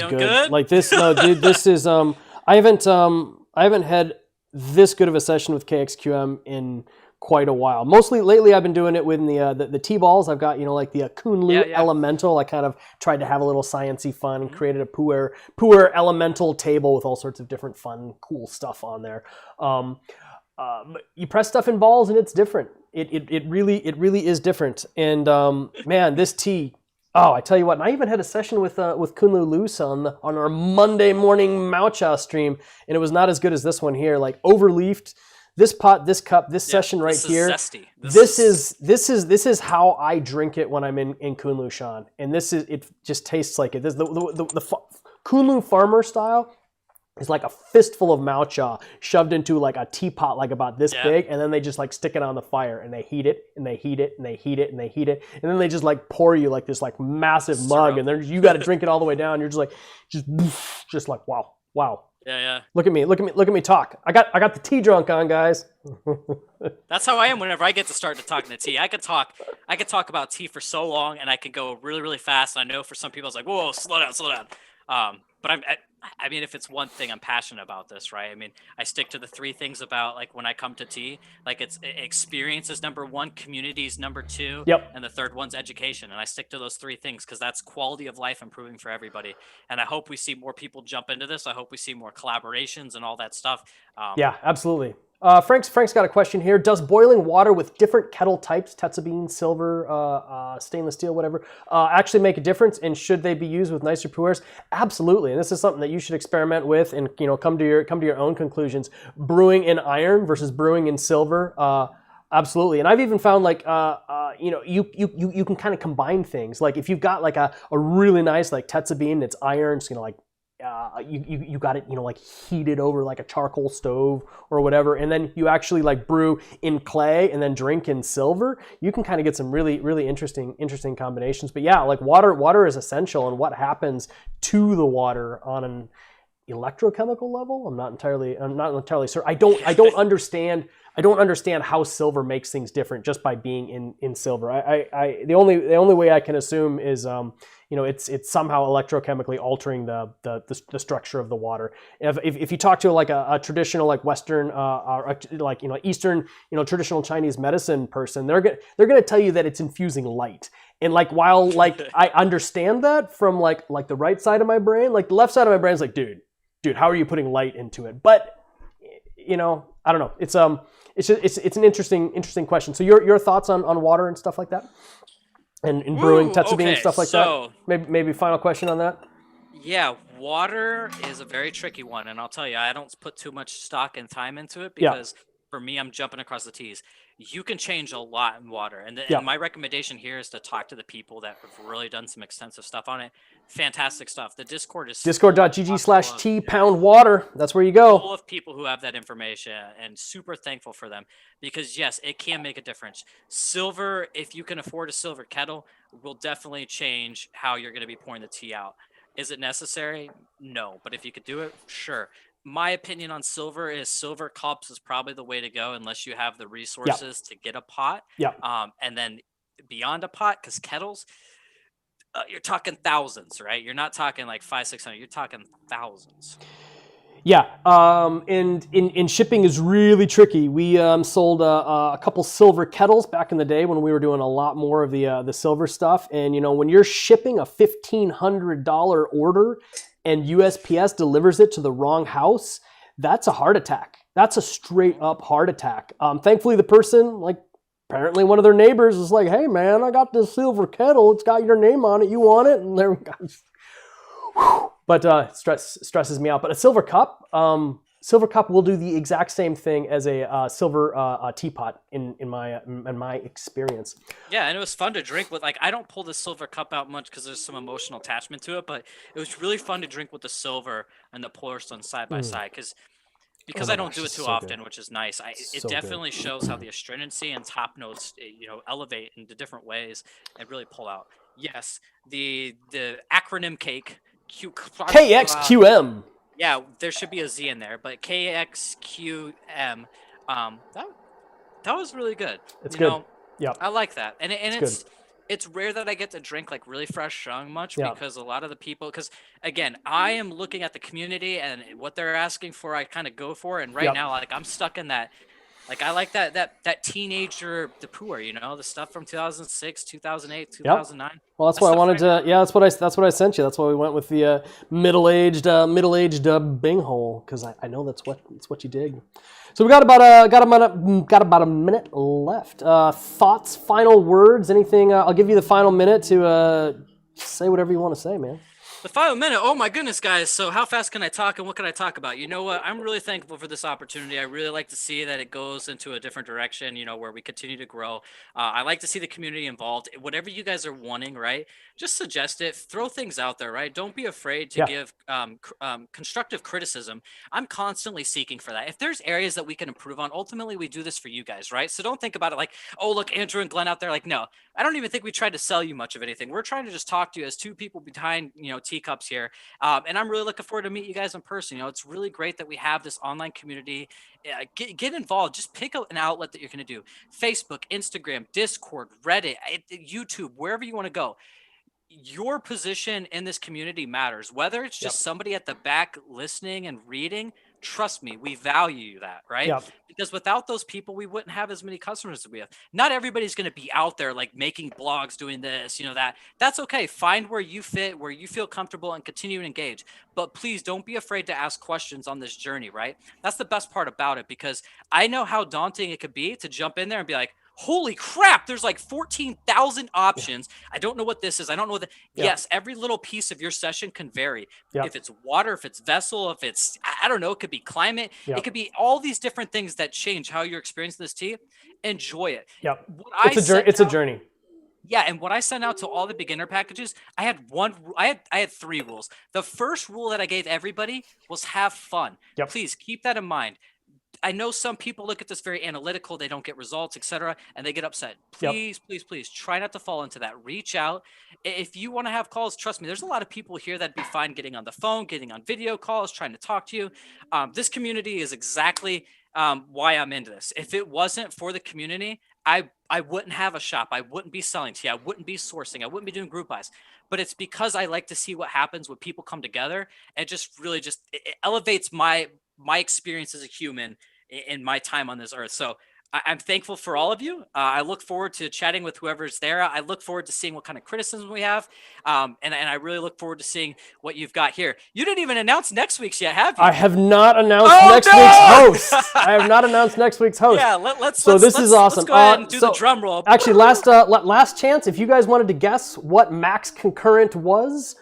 good. Like this, no, dude, this is I haven't had this good of a session with KXQM in quite a while. Mostly lately I've been doing it with the tea balls. I've got, like the Kunlu Elemental. I kind of tried to have a little sciencey fun and created a pu'er Elemental table with all sorts of different fun, cool stuff on there. You press stuff in balls and it's different. It really is different. And man, this tea, oh, I tell you what, and I even had a session with Kunlu Loose on our Monday morning Maucha stream, and it was not as good as this one here. Like overleafed, this pot, this cup, this session right here. Zesty. This is how I drink it when I'm in Kunlu Shan, and it just tastes like it. This the Kunlu farmer style is like a fistful of Maucha shoved into like a teapot like about this big, and then they just like stick it on the fire and they heat it and they heat it and they heat it and they heat it, and then they just like pour you like this like massive mug, and then you got to drink it all the way down. You're just like just like wow. Yeah. Look at me talk. I got the tea drunk on, guys. That's how I am whenever I get to start to talk to tea. I could talk about tea for so long, and I could go really, really fast. And I know for some people it's like, whoa, slow down. But I mean, if it's one thing I'm passionate about this, right? I mean, I stick to the three things about like when I come to tea, like it's experience is number one, community is number two, and the third one's education. And I stick to those three things because that's quality of life improving for everybody. And I hope we see more people jump into this. I hope we see more collaborations and all that stuff. Yeah, absolutely. Frank's got a question here. Does boiling water with different kettle types, Tetsubine, silver, stainless steel, whatever, actually make a difference? And should they be used with nicer pu'ers? Absolutely. And this is something that you should experiment with and come to your own conclusions. Brewing in iron versus brewing in silver. Absolutely. And I've even found like you can kind of combine things. Like if you've got like a really nice like Tetsubine, it's iron, it's like you got it, like heated over like a charcoal stove or whatever, and then you actually like brew in clay and then drink in silver. You can kind of get some really, really interesting combinations. But yeah, like water is essential, and what happens to the water on an electrochemical level, I'm not entirely certain. I don't understand how silver makes things different just by being in silver. The only way I can assume is it's somehow electrochemically altering the structure of the water. If you talk to like a traditional like Western like Eastern traditional Chinese medicine person, they're gonna tell you that it's infusing light. And like while like I understand that from like the right side of my brain, like the left side of my brain is like, dude, how are you putting light into it? But I don't know. It's an interesting question. So your thoughts on water and stuff like that? And brewing Tetsubine and stuff like that. Maybe final question on that. Yeah, water is a very tricky one, and I'll tell you, I don't put too much stock and time into it because for me, I'm jumping across the teas. You can change a lot in water, and my recommendation here is to talk to the people that have really done some extensive stuff on it. Fantastic stuff. The Discord is discord.gg/tea-water. That's where you go. Full of people who have that information, and super thankful for them because yes, it can make a difference. Silver, if you can afford a silver kettle, will definitely change how you're going to be pouring the tea out. Is it necessary? No, but if you could do it, sure. My opinion on silver is silver cups is probably the way to go unless you have the resources to get a pot. And then beyond a pot, because kettles, you're talking thousands, right? You're not talking like 500-600. You're talking thousands. Yeah, and in shipping is really tricky. We sold a couple silver kettles back in the day when we were doing a lot more of the silver stuff. And when you're shipping a $1,500 order and USPS delivers it to the wrong house, that's a heart attack. That's a straight up heart attack. Thankfully, the person, apparently one of their neighbors was like, hey man, I got this silver kettle. It's got your name on it. You want it? And there we go. but stresses me out. But a silver cup. Silver cup will do the exact same thing as a silver teapot in my experience. Yeah, and it was fun to drink with. Like, I don't pull the silver cup out much because there's some emotional attachment to it, but it was really fun to drink with the silver and the porcelain side by side because I don't do it too often, which is nice. It definitely shows how the astringency and top notes, elevate into different ways and really pull out. Yes, the acronym cake, KXQM. Yeah, there should be a Z in there, but KXQM. That was really good. It's good. Yeah, I like that, and it's rare that I get to drink like really fresh shung much because a lot of the people, because again, I am looking at the community and what they're asking for, I kind of go for, and right now, like I'm stuck in that. Like I like that teenager, the pu'er, the stuff from 2006, 2008, 2009. Well, that's why I wanted to. Yeah, that's what I sent you. That's why we went with the middle-aged bing hole, because I know that's what you dig. So we got about a minute left. Thoughts, final words, anything? I'll give you the final minute to say whatever you want to say, man. The final minute. Oh my goodness, guys. So how fast can I talk and what can I talk about? You know what? I'm really thankful for this opportunity. I really like to see that it goes into a different direction, where we continue to grow. I like to see the community involved. Whatever you guys are wanting, right? Just suggest it. Throw things out there, right? Don't be afraid to give constructive criticism. I'm constantly seeking for that. If there's areas that we can improve on, ultimately we do this for you guys, right? So don't think about it like, oh, look, Andrew and Glenn out there. Like, no, I don't even think we tried to sell you much of anything. We're trying to just talk to you as two people behind, teacups here. And I'm really looking forward to meet you guys in person. It's really great that we have this online community. Get involved. Just pick an outlet that you're going to do. Facebook, Instagram, Discord, Reddit, YouTube, wherever you want to go. Your position in this community matters. Whether it's just somebody at the back listening and reading, trust me, we value that, right? Because without those people, we wouldn't have as many customers as we have. Not everybody's going to be out there like making blogs, doing this, that. That's okay. Find where you fit, where you feel comfortable, and continue to engage. But please don't be afraid to ask questions on this journey, right? That's the best part about it, because I know how daunting it could be to jump in there and be like, holy crap, there's like 14,000 options. I don't know what this is. I don't know what Yes, every little piece of your session can vary. If it's water, if it's vessel, if it's, I don't know, it could be climate. It could be all these different things that change how you're experiencing this tea. Enjoy it. It's a journey. Yeah, and what I sent out to all the beginner packages, I had 3 rules. The first rule that I gave everybody was have fun. Please keep that in mind. I know some people look at this very analytical, they don't get results, etc., and they get upset. Please, please try not to fall into that. Reach out. If you want to have calls, trust me, there's a lot of people here that'd be fine getting on the phone, getting on video calls, trying to talk to you. This community is exactly why I'm into this. If it wasn't for the community, I wouldn't have a shop. I wouldn't be selling tea. I wouldn't be sourcing. I wouldn't be doing group buys. But it's because I like to see what happens when people come together. And just really it elevates my experience as a human in my time on this earth. So I'm thankful for all of you. I look forward to chatting with whoever's there. I look forward to seeing what kind of criticism we have. And I really look forward to seeing what you've got here. You didn't even announce next week's yet, have you? I have not announced next week's host. I have not announced next week's host. Yeah, let's this is awesome. Let's go ahead and do the drum roll. Actually, last chance. If you guys wanted to guess what max concurrent was,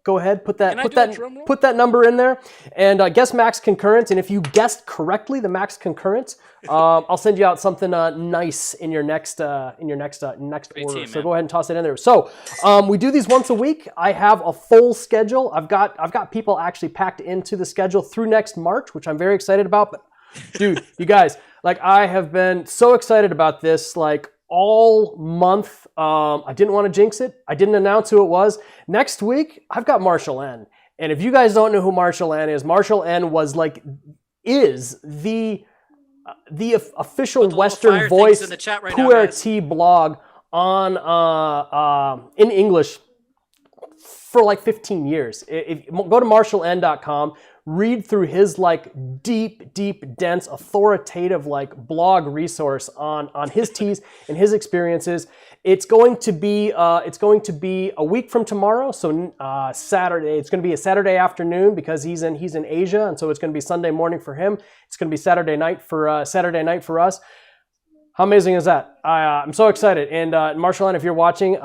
go ahead, put that number in there, and guess max concurrent. And if you guessed correctly the max concurrent, I'll send you out something nice in your next order. Team, so go ahead and toss it in there. So we do these once a week. I have a full schedule. I've got people actually packed into the schedule through next March, which I'm very excited about. But dude, you guys, I have been so excited about this. All month. I didn't want to jinx it. I didn't announce who it was. Next week, I've got Marshall N. And if you guys don't know who Marshall N is, Marshall N is the official Western voice pu'er tea blog on in English for 15 years. Go to marshalln.com. Read through his deep, dense, authoritative blog resource on his teas and his experiences. It's going to be a week from tomorrow, so Saturday. It's going to be a Saturday afternoon because he's in Asia, and so it's going to be Sunday morning for him. It's going to be Saturday night for us. How amazing is that? I'm so excited. And Marshalline, if you're watching,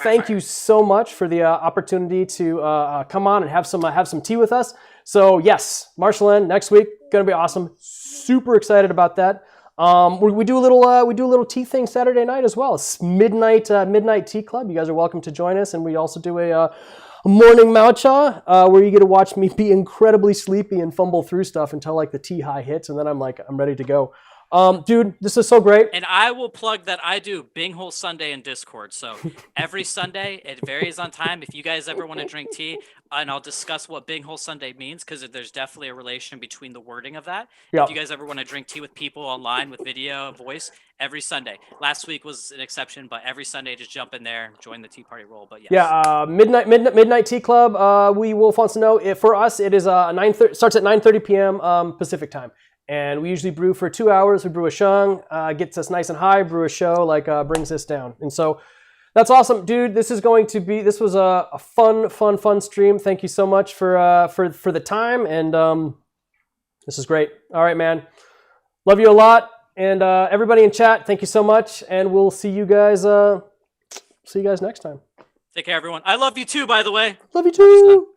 thank you so much for the opportunity to come on and have some tea with us. So yes, Marshalline, next week gonna be awesome. Super excited about that. We do a little tea thing Saturday night as well. It's midnight tea club. You guys are welcome to join us, and we also do a morning matcha where you get to watch me be incredibly sleepy and fumble through stuff until like the tea high hits, and then I'm ready to go. Dude, this is so great. And I will plug that I do Binghole Sunday in Discord. So every Sunday, it varies on time. If you guys ever want to drink tea, and I'll discuss what Binghole Sunday means, because there's definitely a relation between the wording of that. Yep. If you guys ever want to drink tea with people online with video, voice, every Sunday. Last week was an exception, but every Sunday, just jump in there, join the tea party roll. But yes. Yeah, midnight tea club. Wolf wants to know if for us it is starts at 9:30 p.m. Pacific time. And we usually brew for 2 hours. We brew a shung, gets us nice and high, brew a shou, brings us down. And so that's awesome, dude. This was a fun stream. Thank you so much for the time. And this is great. All right, man. Love you a lot. And everybody in chat, thank you so much. And we'll see you guys next time. Take care, everyone. I love you too, by the way. Love you too.